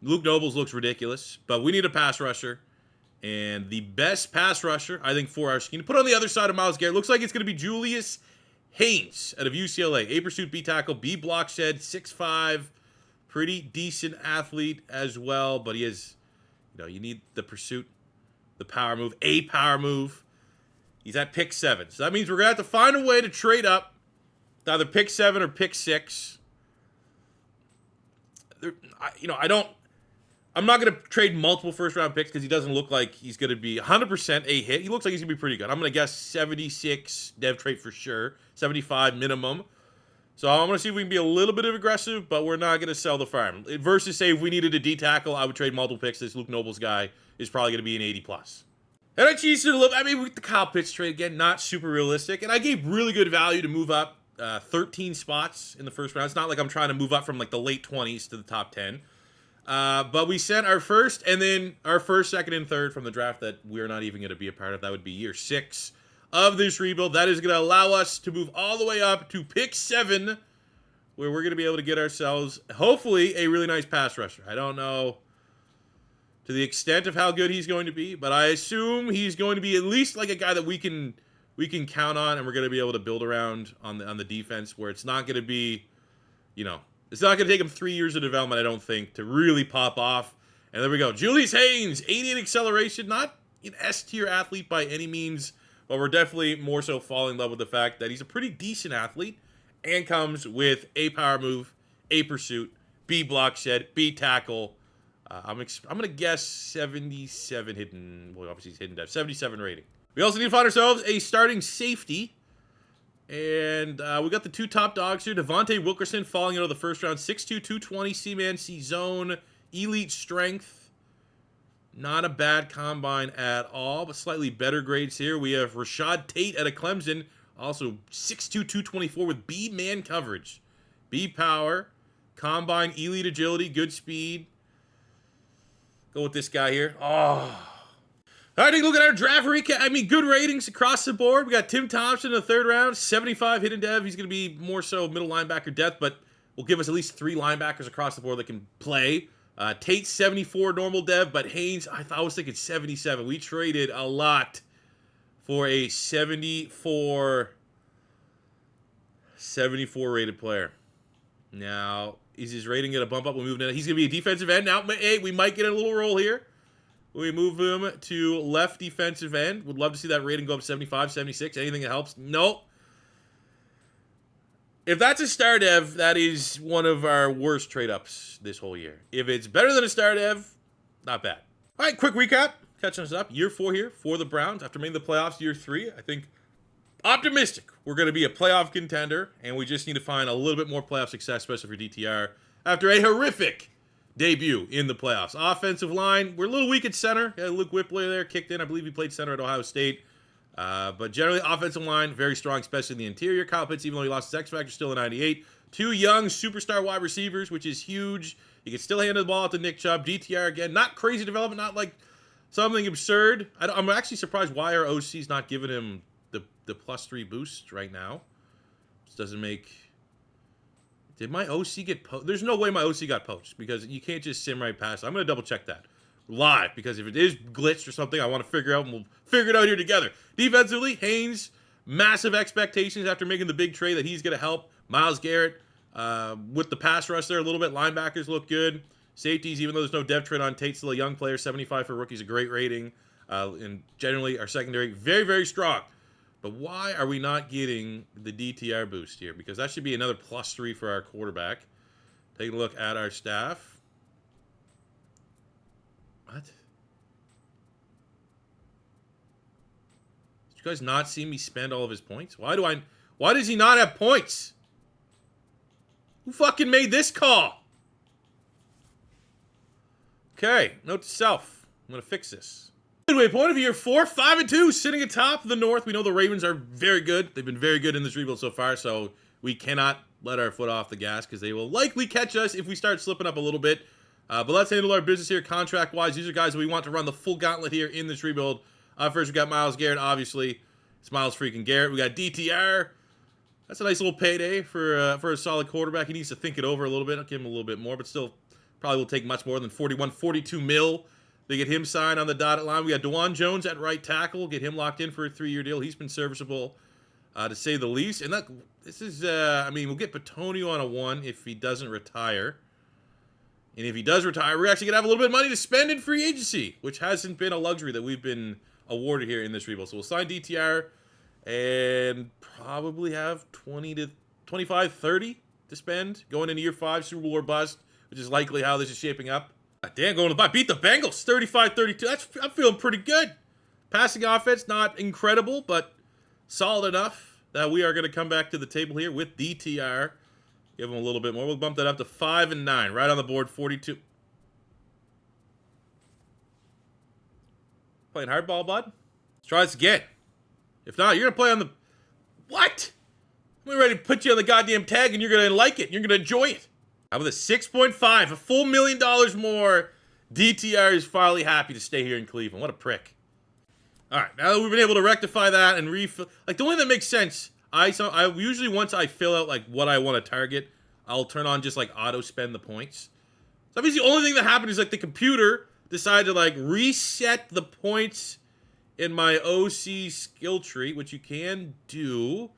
Luke Nobles looks ridiculous, but we need a pass rusher. And the best pass rusher, I think, for our scheme to put on the other side of Myles Garrett looks like it's going to be Julius Haynes out of UCLA. A pursuit, B tackle, B block shed, 6'5". Pretty decent athlete as well, but he is, you need the pursuit, the power move, a power move. He's at pick 7. So that means we're going to have to find a way to trade up to either pick 7 or pick 6. I'm not going to trade multiple first-round picks because he doesn't look like he's going to be 100% a hit. He looks like he's going to be pretty good. I'm going to guess 76 dev trait for sure, 75 minimum. So I'm going to see if we can be a little bit of aggressive, but we're not going to sell the farm. Versus, say, if we needed a D tackle, I would trade multiple picks. This Luke Nobles guy is probably going to be an 80+. And I cheated a little. I mean, with the Kyle Pitts trade, again, not super realistic. And I gave really good value to move up 13 spots in the first round. It's not like I'm trying to move up from like the late 20s to the top 10. But we sent our first and then our first, second, and third from the draft that we're not even going to be a part of. That would be year 6 of this rebuild. That is going to allow us to move all the way up to pick 7, where we're going to be able to get ourselves, hopefully, a really nice pass rusher. I don't know to the extent of how good he's going to be, but I assume he's going to be at least like a guy that we can count on, and we're going to be able to build around on the defense, where it's not going to be, it's not going to take him 3 years of development, I don't think, to really pop off. And there we go. Julius Haynes, 88 acceleration, not an S-tier athlete by any means, but we're definitely more so falling in love with the fact that he's a pretty decent athlete and comes with a power move, a pursuit, B block shed, B tackle. I'm going to guess 77 hidden, well, obviously he's hidden depth, 77 rating. We also need to find ourselves a starting safety. And we got the 2 top dogs here. Devontae Wilkerson falling out of the first round. 6'2", 220, C-man, C-zone, elite strength. Not a bad combine at all, but slightly better grades here. We have Rashad Tate out of Clemson. Also 6'2", 224 with B-man coverage. B power, combine, elite agility, good speed. Go with this guy here. Oh. All right, take a look at our draft recap. I mean, good ratings across the board. We got Tim Thompson in the 3rd round, 75 hidden dev. He's going to be more so middle linebacker depth, but will give us at least 3 linebackers across the board that can play. Tate, 74 normal dev, but Haynes, I was thinking 77. We traded a lot for a 74 rated player. Now, is his rating going to bump up? We'll move in. He's going to be a defensive end. Now, hey, we might get a little roll here. We move him to left defensive end. Would love to see that rating go up 75, 76. Anything that helps? Nope. If that's a star dev, that is one of our worst trade-ups this whole year. If it's better than a star dev, not bad. All right, quick recap. Catching us up. Year 4 here for the Browns. After making the playoffs year 3, I think optimistic. We're going to be a playoff contender, and we just need to find a little bit more playoff success, especially for DTR, after a horrific debut in the playoffs. Offensive line, we're a little weak at center. Luke Whipler there kicked in. I believe he played center at Ohio State. But generally, offensive line, very strong, especially in the interior. Kyle Pitts, even though he lost his X Factor, still a 98. 2 young superstar wide receivers, which is huge. He can still hand the ball out to Nick Chubb. DTR, again, not crazy development, not like something absurd. I'm actually surprised why our OC's not giving him the +3 boost right now. This doesn't make... Did my OC get poached? There's no way my OC got poached because you can't just sim right past it. I'm going to double check that live because if it is glitched or something, I want to figure out, and we'll figure it out here together. Defensively, Haynes, massive expectations after making the big trade that he's going to help. Myles Garrett with the pass rush there a little bit. Linebackers look good. Safeties, even though there's no dev trade on Tate, still a young player. 75 for rookies, a great rating. And generally, our secondary, very, very strong. But why are we not getting the DTR boost here? Because that should be another +3 for our quarterback. Take a look at our staff. What? Did you guys not see me spend all of his points? Why does he not have points? Who fucking made this call? Okay, note to self. I'm going to fix this. Midway point of year 4, 5-2, sitting atop the North. We know the Ravens are very good. They've been very good in this rebuild so far, so we cannot let our foot off the gas because they will likely catch us if we start slipping up a little bit. But let's handle our business here contract-wise. These are guys that we want to run the full gauntlet here in this rebuild. First, we got Myles Garrett, obviously. It's Myles freaking Garrett. We got DTR. That's a nice little payday for a solid quarterback. He needs to think it over a little bit. I'll give him a little bit more, but still probably will take much more than 41, 42 mil. They get him signed on the dotted line. We got DeJuan Jones at right tackle. Get him locked in for a 3-year deal. He's been serviceable, to say the least. And this is, I mean, we'll get Petonio on a 1 if he doesn't retire. And if he does retire, we're actually going to have a little bit of money to spend in free agency, which hasn't been a luxury that we've been awarded here in this rebuild. So we'll sign DTR and probably have 20 to 25, 30 to spend going into year 5, Super Bowl or bust, which is likely how this is shaping up. Damn, going to buy. Beat the Bengals, 35-32. I'm feeling pretty good. Passing offense, not incredible, but solid enough that we are going to come back to the table here with DTR. Give them a little bit more. We'll bump that up to 5-9. Right on the board, 42. Playing hardball, bud? Let's try this again. If not, you're going to play on the... What? I'm ready to put you on the goddamn tag, and you're going to like it. You're going to enjoy it. How about this? 6.5, a full $1 million more. DTR is finally happy to stay here in Cleveland. What a prick. All right, now that we've been able to rectify that and refill, like the only thing that makes sense, I usually once I fill out like what I want to target, I'll turn on just like auto spend the points. So obviously the only thing that happened is like the computer decided to like reset the points in my OC skill tree, which you can do.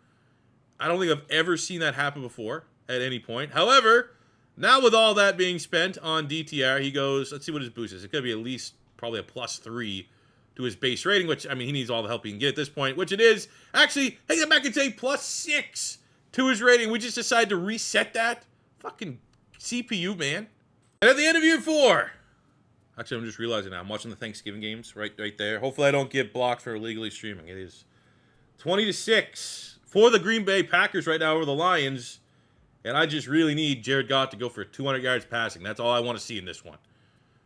I don't think I've ever seen that happen before at any point. However, now with all that being spent on DTR, he goes, let's see what his boost is. It's going to be at least probably a +3 to his base rating, which, I mean, he needs all the help he can get at this point, which it is. Actually, take that back and say +6 to his rating. We just decided to reset that. Fucking CPU, man. And at the end of year 4, actually, I'm just realizing now, I'm watching the Thanksgiving games right there. Hopefully I don't get blocked for illegally streaming. It is 20-6 for the Green Bay Packers right now over the Lions. And I just really need Jared Goff to go for 200 yards passing. That's all I want to see in this one.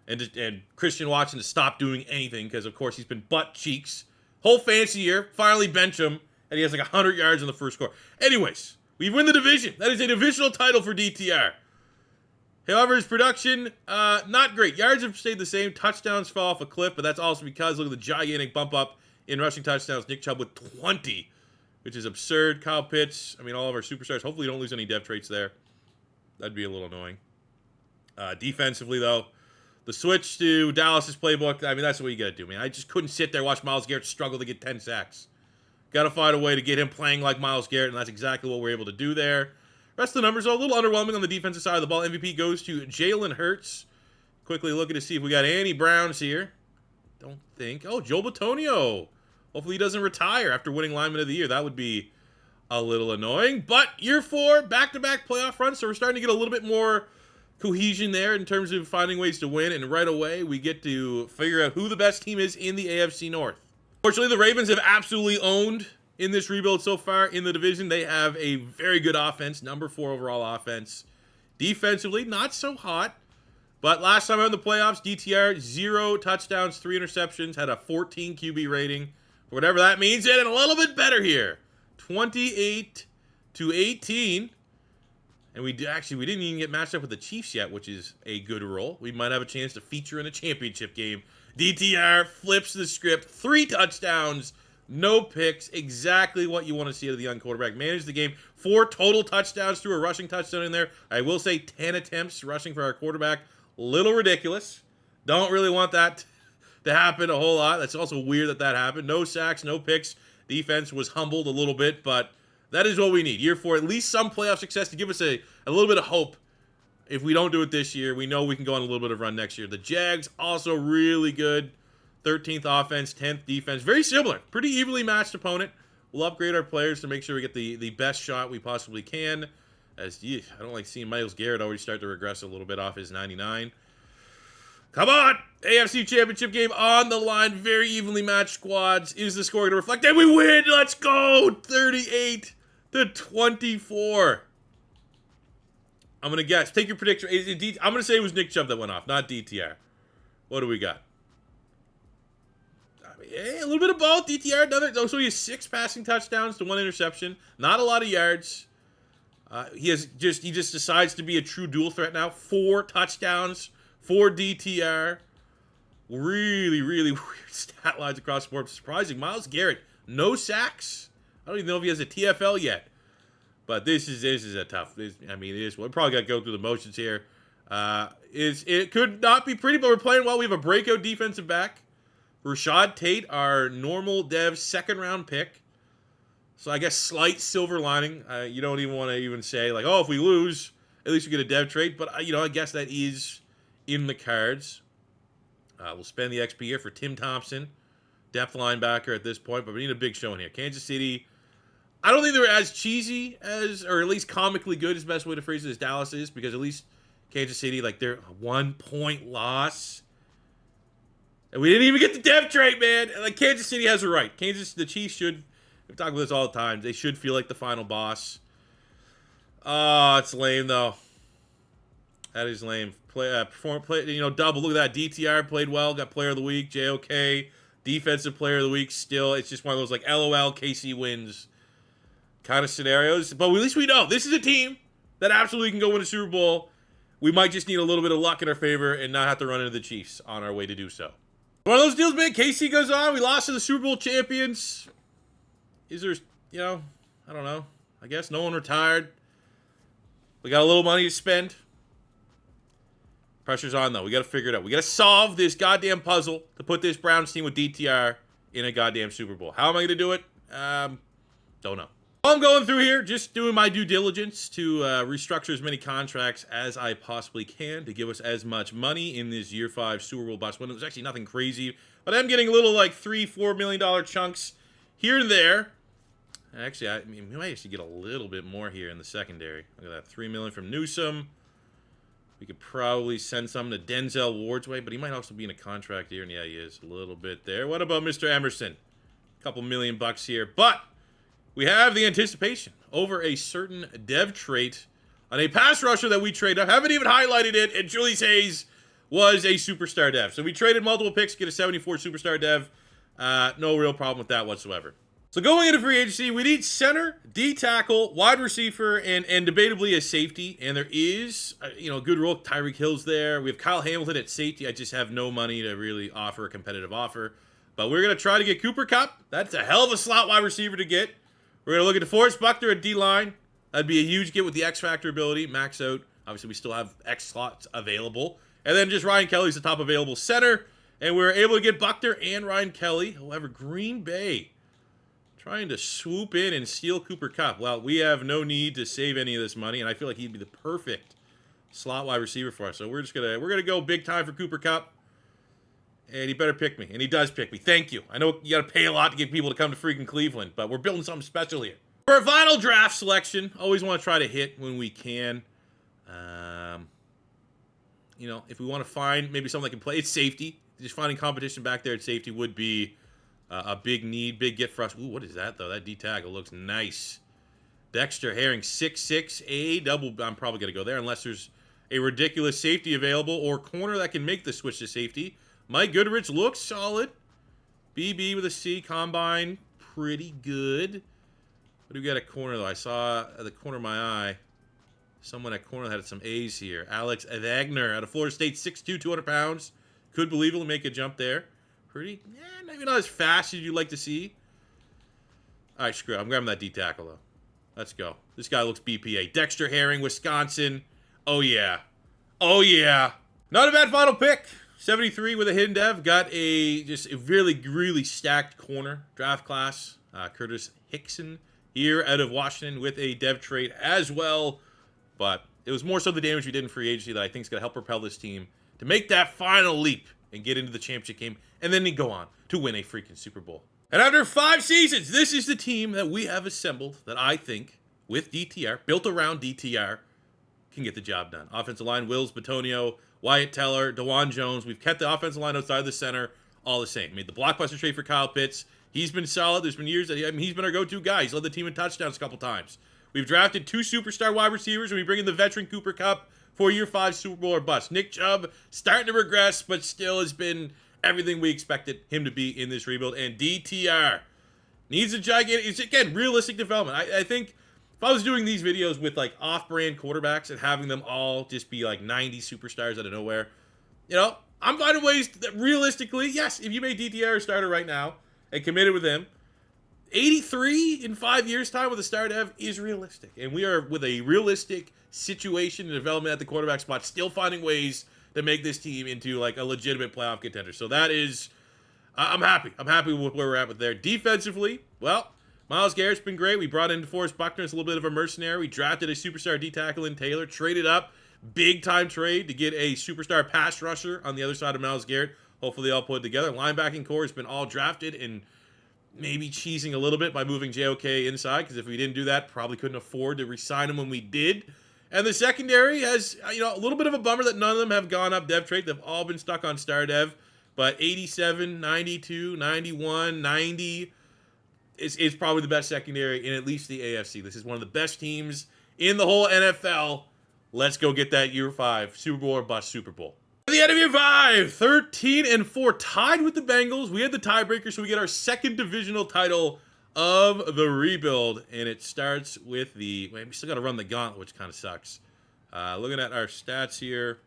And Christian Watson to stop doing anything because, of course, he's been butt cheeks. Whole fantasy year, finally bench him, and he has like 100 yards in the first quarter. Anyways, we win the division. That is a divisional title for DTR. However, his production, not great. Yards have stayed the same. Touchdowns fell off a cliff, but that's also because, look at the gigantic bump up in rushing touchdowns. Nick Chubb with 20. Which is absurd. Kyle Pitts, I mean, all of our superstars. Hopefully you don't lose any dev traits there. That'd be a little annoying. Defensively, though, the switch to Dallas's playbook, I mean, that's what you got to do, man. I just couldn't sit there and watch Myles Garrett struggle to get 10 sacks. Got to find a way to get him playing like Myles Garrett, and that's exactly what we're able to do there. Rest of the numbers are a little underwhelming on the defensive side of the ball. MVP goes to Jalen Hurts. Quickly looking to see if we got any Browns here. Don't think. Oh, Joe Bitonio. Hopefully he doesn't retire after winning Lineman of the Year. That would be a little annoying. But year 4, back-to-back playoff runs, so we're starting to get a little bit more cohesion there in terms of finding ways to win. And right away, we get to figure out who the best team is in the AFC North. Fortunately, the Ravens have absolutely owned in this rebuild so far in the division. They have a very good offense, number 4 overall offense. Defensively, not so hot. But last time out in the playoffs, DTR, 0 touchdowns, 3 interceptions, had a 14 QB rating. Whatever that means, and a little bit better here. 28-18. And we didn't even get matched up with the Chiefs yet, which is a good roll. We might have a chance to feature in a championship game. DTR flips the script. 3 touchdowns. No picks. Exactly what you want to see out of the young quarterback. Managed the game. 4 total touchdowns through a rushing touchdown in there. I will say 10 attempts rushing for our quarterback. Little ridiculous. Don't really want that to happen a whole lot. That's also weird that that happened. No sacks, no picks. Defense was humbled a little bit, but that is what we need. Year 4, at least some playoff success to give us a little bit of hope. If we don't do it this year, we know we can go on a little bit of run next year. The Jags, also really good. 13th offense, 10th defense. Very similar. Pretty evenly matched opponent. We'll upgrade our players to make sure we get the best shot we possibly can. I don't like seeing Myles Garrett already start to regress a little bit off his 99. Come on! AFC Championship game on the line. Very evenly matched squads. Is the score going to reflect that? We win! Let's go! 38-24. I'm going to guess. Take your prediction. I'm going to say it was Nick Chubb that went off, not DTR. What do we got? A little bit of both. DTR, so he has 6 passing touchdowns to 1 interception. Not a lot of yards. He just decides to be a true dual threat now. 4 touchdowns for DTR. Really, really weird stat lines across the board. Surprising. Myles Garrett, no sacks. I don't even know if he has a TFL yet. But this is a tough. It is. We're probably got to go through the motions here. It could not be pretty, but we're playing well. We have a breakout defensive back. Rashad Tate, our normal dev 2nd-round pick. So I guess slight silver lining. You don't even want to even say, like, oh, if we lose, at least we get a dev trade. But, I guess that is in the cards. We'll spend the XP here for Tim Thompson, depth linebacker at this point. But we need a big showing here. Kansas City, I don't think they're as cheesy as, or at least comically good is the best way to phrase it, as Dallas is. Because at least Kansas City, like, they're a 1-point loss. And we didn't even get the dev trade, man. Like, Kansas City has a right. The Chiefs should, we talk about this all the time, they should feel like the final boss. Oh, it's lame, though. That is lame. Double. Look at that. DTR played well. Got player of the week. JOK. Defensive player of the week. Still, it's just one of those, like, LOL, KC wins kind of scenarios. But at least we know. This is a team that absolutely can go win a Super Bowl. We might just need a little bit of luck in our favor and not have to run into the Chiefs on our way to do so. One of those deals, man. KC goes on. We lost to the Super Bowl champions. Is there, I don't know. I guess no one retired. We got a little money to spend. Pressure's on, though. We got to figure it out. We got to solve this goddamn puzzle to put this Browns team with DTR in a goddamn Super Bowl. How am I going to do it? Don't know. I'm going through here, just doing my due diligence to restructure as many contracts as I possibly can to give us as much money in this Year 5 Super Bowl bust window. There's actually nothing crazy, but I'm getting little, like, $3-4 million chunks here and there. Actually, we might actually get a little bit more here in the secondary. Look at that, $3 million from Newsome. We could probably send some to Denzel Ward's way, but he might also be in a contract here, and yeah, he is a little bit there. What about Mr. Emerson? A couple $1 million here, but we have the anticipation over a certain dev trait on a pass rusher that we traded up. Haven't even highlighted it, and Julius Hayes was a superstar dev. So we traded multiple picks, get a 74 superstar dev. No real problem with that whatsoever. So going into free agency, we need center, D-tackle, wide receiver, and debatably a safety. And there is, a good role. Tyreek Hill's there. We have Kyle Hamilton at safety. I just have no money to really offer a competitive offer. But we're going to try to get Cooper Kupp. That's a hell of a slot wide receiver to get. We're going to look at DeForest Buckner at D-line. That'd be a huge get with the X-Factor ability. Max out. Obviously, we still have X slots available. And then just Ryan Kelly's the top available center. And we're able to get Buckner and Ryan Kelly. However, Green Bay trying to swoop in and steal Cooper Kupp. Well, we have no need to save any of this money, and I feel like he'd be the perfect slot wide receiver for us. So we're gonna go big time for Cooper Kupp. And he better pick me. And he does pick me. Thank you. I know you got to pay a lot to get people to come to freaking Cleveland, but we're building something special here. For a final draft selection, always want to try to hit when we can. If we want to find maybe someone that can play, it's safety. Just finding competition back there at safety would be a big need, big get for us. Ooh, what is that, though? That D-tackle looks nice. Dexter Herring, 6'6", a double. I'm probably going to go there unless there's a ridiculous safety available or corner that can make the switch to safety. Mike Goodrich looks solid. BB with a C. Combine, pretty good. What do we got at corner, though? I saw at the corner of my eye someone at corner that had some A's here. Alex Wagner out of Florida State, 6'2", 200 pounds. Could believe he'll make a jump there. Maybe not as fast as you'd like to see. All right, screw it. I'm grabbing that D tackle, though. Let's go. This guy looks BPA. Dexter Herring, Wisconsin. Oh, yeah. Oh, yeah. Not a bad final pick. 73 with a hidden dev. Got a really, really stacked corner draft class. Curtis Hickson here out of Washington with a dev trade as well. But it was more so the damage we did in free agency that I think is going to help propel this team to make that final leap and get into the championship game. And then go on to win a freaking Super Bowl. And after 5 seasons, this is the team that we have assembled that I think, with DTR, built around DTR, can get the job done. Offensive line, Wills, Batonio, Wyatt Teller, DeJuan Jones. We've kept the offensive line outside the center all the same. Made the blockbuster trade for Kyle Pitts. He's been solid. There's been years that he's been our go-to guy. He's led the team in touchdowns a couple times. We've drafted 2 superstar wide receivers, and we bring in the veteran Cooper Kupp for year 5 Super Bowl or bust. Nick Chubb starting to regress, but still has been everything we expected him to be in this rebuild. And DTR needs a gigantic, it's again, realistic development. I think if I was doing these videos with like off-brand quarterbacks and having them all just be like 90 superstars out of nowhere, you know, I'm finding ways that realistically, yes, if you made DTR a starter right now and committed with him, 83 in 5 years' time with a star dev is realistic. And we are, with a realistic situation and development at the quarterback spot, still finding ways to make this team into like a legitimate playoff contender. So that is, I'm happy. I'm happy with where we're at with there. Defensively, well, Myles Garrett's been great. We brought in DeForest Buckner as a little bit of a mercenary. We drafted a superstar D-tackle in Taylor, traded up, big-time trade to get a superstar pass rusher on the other side of Myles Garrett. Hopefully they all put it together. Linebacking core has been all drafted and maybe cheesing a little bit by moving JOK inside, because if we didn't do that, probably couldn't afford to re-sign him when we did. And the secondary has, you know, a little bit of a bummer that none of them have gone up dev trait. They've all been stuck on star dev. But 87, 92, 91, 90 is probably the best secondary in at least the AFC. This is one of the best teams in the whole NFL. Let's go get that year 5 Super Bowl or bust Super Bowl. At the end of year 5, 13-4, tied with the Bengals. We had the tiebreaker, so we get our second divisional title of the rebuild, and it starts with we still got to run the gauntlet, which kind of sucks. Looking at our stats here,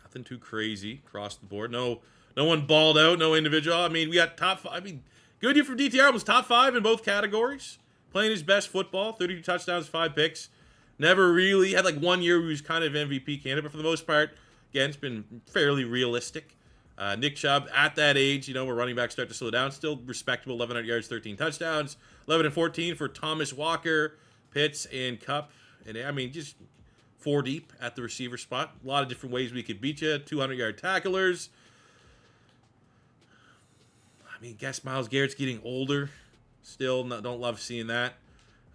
nothing too crazy across the board. No one balled out, no individual. I mean, we got top 5. I mean, good year from DTR. Was top 5 in both categories, playing his best football, 32 touchdowns, 5 picks. Never really had like 1 year where he was kind of MVP candidate, but for the most part, again, it's been fairly realistic. Nick Chubb, at that age, you know, where running backs start to slow down, still respectable, 1,100 yards, 13 touchdowns. 11 and 14 for Thomas Walker, Pitts, and Kupp. And, I mean, just 4 deep at the receiver spot. A lot of different ways we could beat you. 200-yard tacklers. I mean, guess Myles Garrett's getting older. Still, don't love seeing that.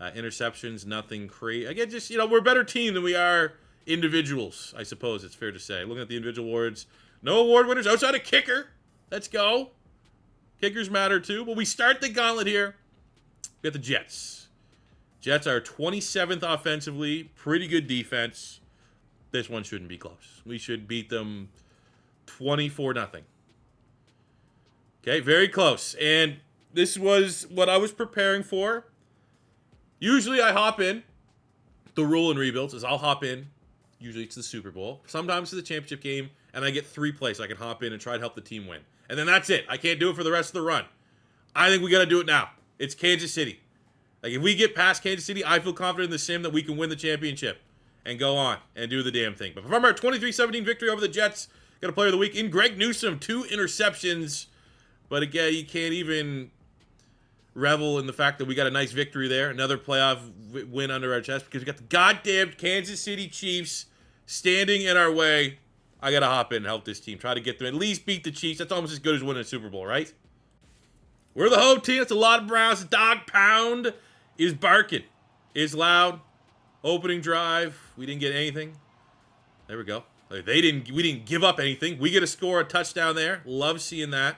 Interceptions, nothing crazy. Again, just, you know, we're a better team than we are individuals, I suppose it's fair to say. Looking at the individual awards, no award winners outside of kicker. Let's go. Kickers matter too. But we start the gauntlet here. We got the Jets. Jets are 27th offensively. Pretty good defense. This one shouldn't be close. We should beat them 24-0. Okay, very close. And this was what I was preparing for. Usually I hop in. The rule in rebuilds is I'll hop in. Usually it's the Super Bowl. Sometimes to the championship game, and I get 3 plays. I can hop in and try to help the team win. And then that's it. I can't do it for the rest of the run. I think we got to do it now. It's Kansas City. Like, if we get past Kansas City, I feel confident in the sim that we can win the championship and go on and do the damn thing. But from our 23-17 victory over the Jets, got a player of the week in Greg Newsome, 2 interceptions. But again, you can't even revel in the fact that we got a nice victory there. Another playoff win under our chest because we got the goddamn Kansas City Chiefs standing in our way. I got to hop in and help this team. Try to get them, at least beat the Chiefs. That's almost as good as winning a Super Bowl, right? We're the home team. That's a lot of Browns. The dog pound is barking. It's loud. Opening drive. We didn't get anything. There we go. We didn't give up anything. We get to score a touchdown there. Love seeing that.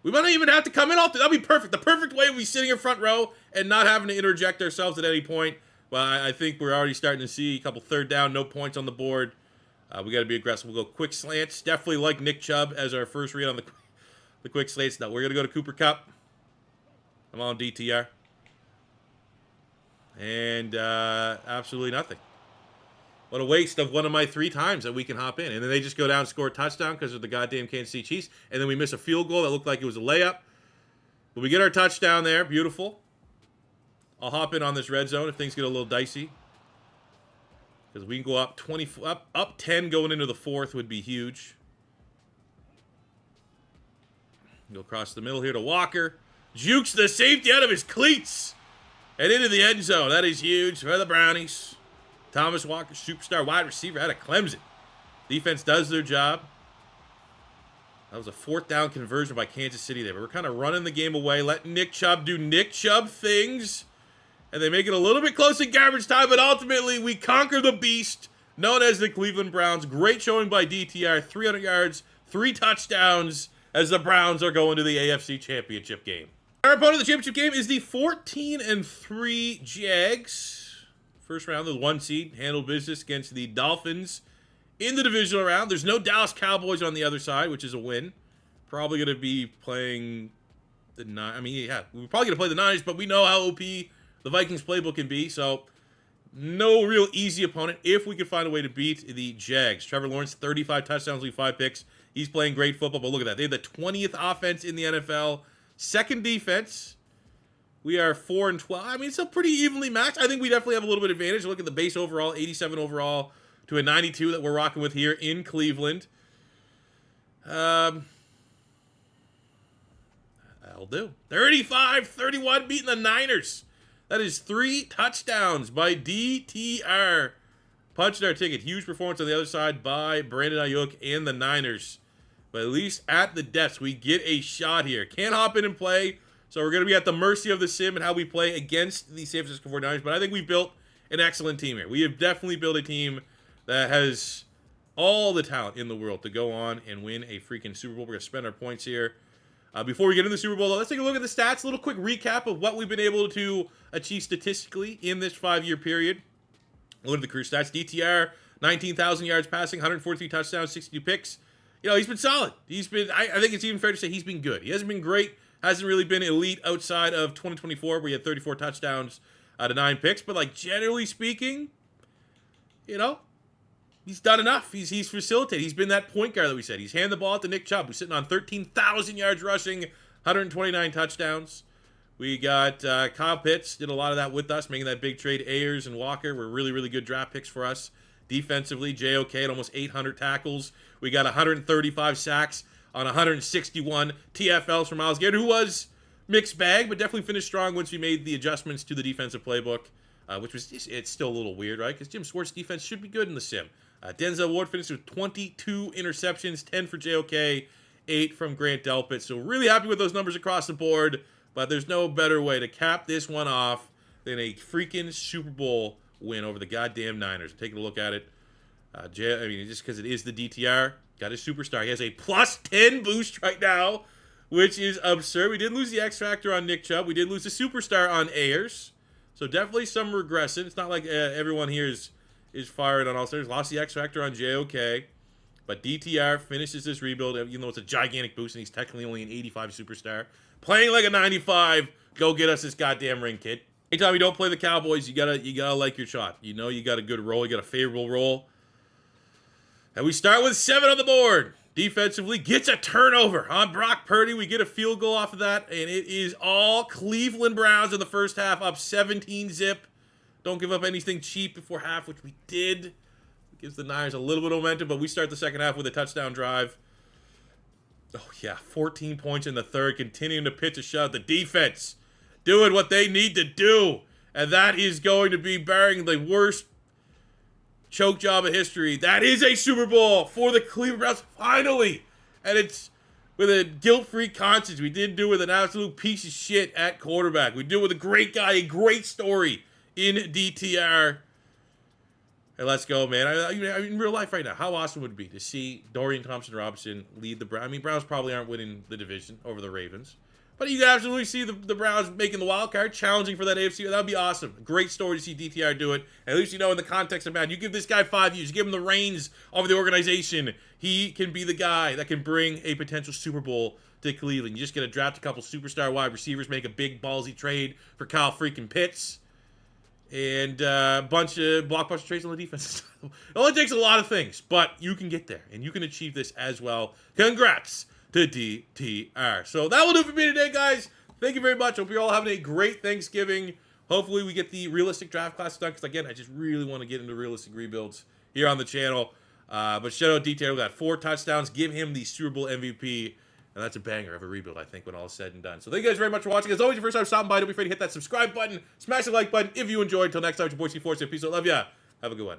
We might not even have to come in all. That'd be perfect. The perfect way would be sitting in front row and not having to interject ourselves at any point. But I think we're already starting to see a couple third down, no points on the board. We got to be aggressive. We'll go quick slants. Definitely like Nick Chubb as our first read on the quick slants. Now we're going to go to Cooper Kupp. I'm on DTR. And absolutely nothing. What a waste of one of my 3 times that we can hop in. And then they just go down and score a touchdown because of the goddamn Kansas City Chiefs. And then we miss a field goal that looked like it was a layup. But we get our touchdown there. Beautiful. I'll hop in on this red zone if things get a little dicey. Because we can go up 10 going into the fourth would be huge. Go across the middle here to Walker. Jukes the safety out of his cleats. And into the end zone. That is huge for the Brownies. Thomas Walker, superstar wide receiver out of Clemson. Defense does their job. That was a 4th down conversion by Kansas City there. But we're kind of running the game away, letting Nick Chubb do Nick Chubb things. And they make it a little bit close in garbage time, but ultimately we conquer the beast known as the Cleveland Browns. Great showing by DTR. 300 yards, 3 touchdowns as the Browns are going to the AFC Championship game. Our opponent in the championship game is the 14-3 Jags. First round, the 1 seed, handled business against the Dolphins in the divisional round. There's no Dallas Cowboys on the other side, which is a win. Probably going to be playing the Niners. I mean, yeah, we're probably going to play the Niners, but we know how OP the Vikings playbook can be, so no real easy opponent if we can find a way to beat the Jags. Trevor Lawrence, 35 touchdowns, only 5 picks. He's playing great football, but look at that. They have the 20th offense in the NFL, 2nd defense. We are 4-12. I mean, it's a pretty evenly matched. I think we definitely have a little bit of advantage. Look at the base overall, 87 overall to a 92 that we're rocking with here in Cleveland. That'll do. 35-31 beating the Niners. That is 3 touchdowns by DTR. Punched our ticket. Huge performance on the other side by Brandon Ayuk and the Niners. But at least at the depths, we get a shot here. Can't hop in and play, so we're going to be at the mercy of the sim and how we play against the San Francisco 49ers. But I think we built an excellent team here. We have definitely built a team that has all the talent in the world to go on and win a freaking Super Bowl. We're going to spend our points here. Before we get into the Super Bowl, though, let's take a look at the stats. A little quick recap of what we've been able to achieve statistically in this 5-year period. Look at the career stats. DTR, 19,000 yards passing, 143 touchdowns, 62 picks. You know, he's been solid. He's been, I think it's even fair to say he's been good. He hasn't been great, hasn't really been elite outside of 2024 where he had 34 touchdowns out of 9 picks. But, like, generally speaking, you know, he's done enough. He's facilitated. He's been that point guard that we said. He's handed the ball to Nick Chubb, who's sitting on 13,000 yards rushing, 129 touchdowns. We got Kyle Pitts, did a lot of that with us, making that big trade. Ayers and Walker were really, really good draft picks for us. Defensively, JOK at almost 800 tackles. We got 135 sacks on 161 TFLs from Myles Garrett, who was mixed bag, but definitely finished strong once we made the adjustments to the defensive playbook, which was just, it's still a little weird, right? Because Jim Schwartz's defense should be good in the sim. Denzel Ward finished with 22 interceptions, 10 for JOK, 8 from Grant Delpit. So really happy with those numbers across the board, but there's no better way to cap this one off than a freaking Super Bowl win over the goddamn Niners. Taking a look at it. Just because it is the DTR, got his superstar. He has a plus 10 boost right now, which is absurd. We did lose the X Factor on Nick Chubb. We did lose the superstar on Ayers. So definitely some regression. It's not like everyone here is fired on all stars. Lost the X Factor on JOK. But DTR finishes this rebuild, even though it's a gigantic boost, and he's technically only an 85 superstar. Playing like a 95. Go get us this goddamn ring, kid. Anytime you don't play the Cowboys, you gotta like your shot. You know you got a good roll, you got a favorable roll. And we start with 7 on the board. Defensively, gets a turnover on Brock Purdy. We get a field goal off of that, and it is all Cleveland Browns in the first half, up 17-zip. Don't give up anything cheap before half, which we did. It gives the Niners a little bit of momentum, but we start the second half with a touchdown drive. Oh, yeah, 14 points in the third, continuing to pitch a shot. The defense doing what they need to do, and that is going to be bearing the worst choke job of history. That is a Super Bowl for the Cleveland Browns, finally. And it's with a guilt-free conscience. We didn't do it with an absolute piece of shit at quarterback. We did it with a great guy, a great story in DTR. And let's go, man. I mean, in real life right now, how awesome would it be to see Dorian Thompson Robinson lead the Browns? I mean, Browns probably aren't winning the division over the Ravens. But you can absolutely see the Browns making the wild card, challenging for that AFC. That would be awesome. Great story to see DTR do it. At least you know in the context of Madden, you give this guy 5 years, you give him the reins over the organization. He can be the guy that can bring a potential Super Bowl to Cleveland. You just got to draft a couple superstar wide receivers, make a big ballsy trade for Kyle freaking Pitts, and a bunch of blockbuster trades on the defense. It only takes a lot of things, but you can get there, and you can achieve this as well. Congrats to DTR. So that will do it for me today, guys. thank you very much. Hope you're all having a great Thanksgiving. Hopefully we get the realistic draft class done, because again, I just really want to get into realistic rebuilds here on the channel. But shout out DTR, we got 4 touchdowns. Give him the Super Bowl MVP. And that's a banger of a rebuild, I think, when all is said and done. So thank you guys very much for watching. As always, your first time stopping by, don't be afraid to hit that subscribe button. Smash the like button if you enjoyed. Until next time, it's your boy C4. Peace out. Love ya. Have a good one.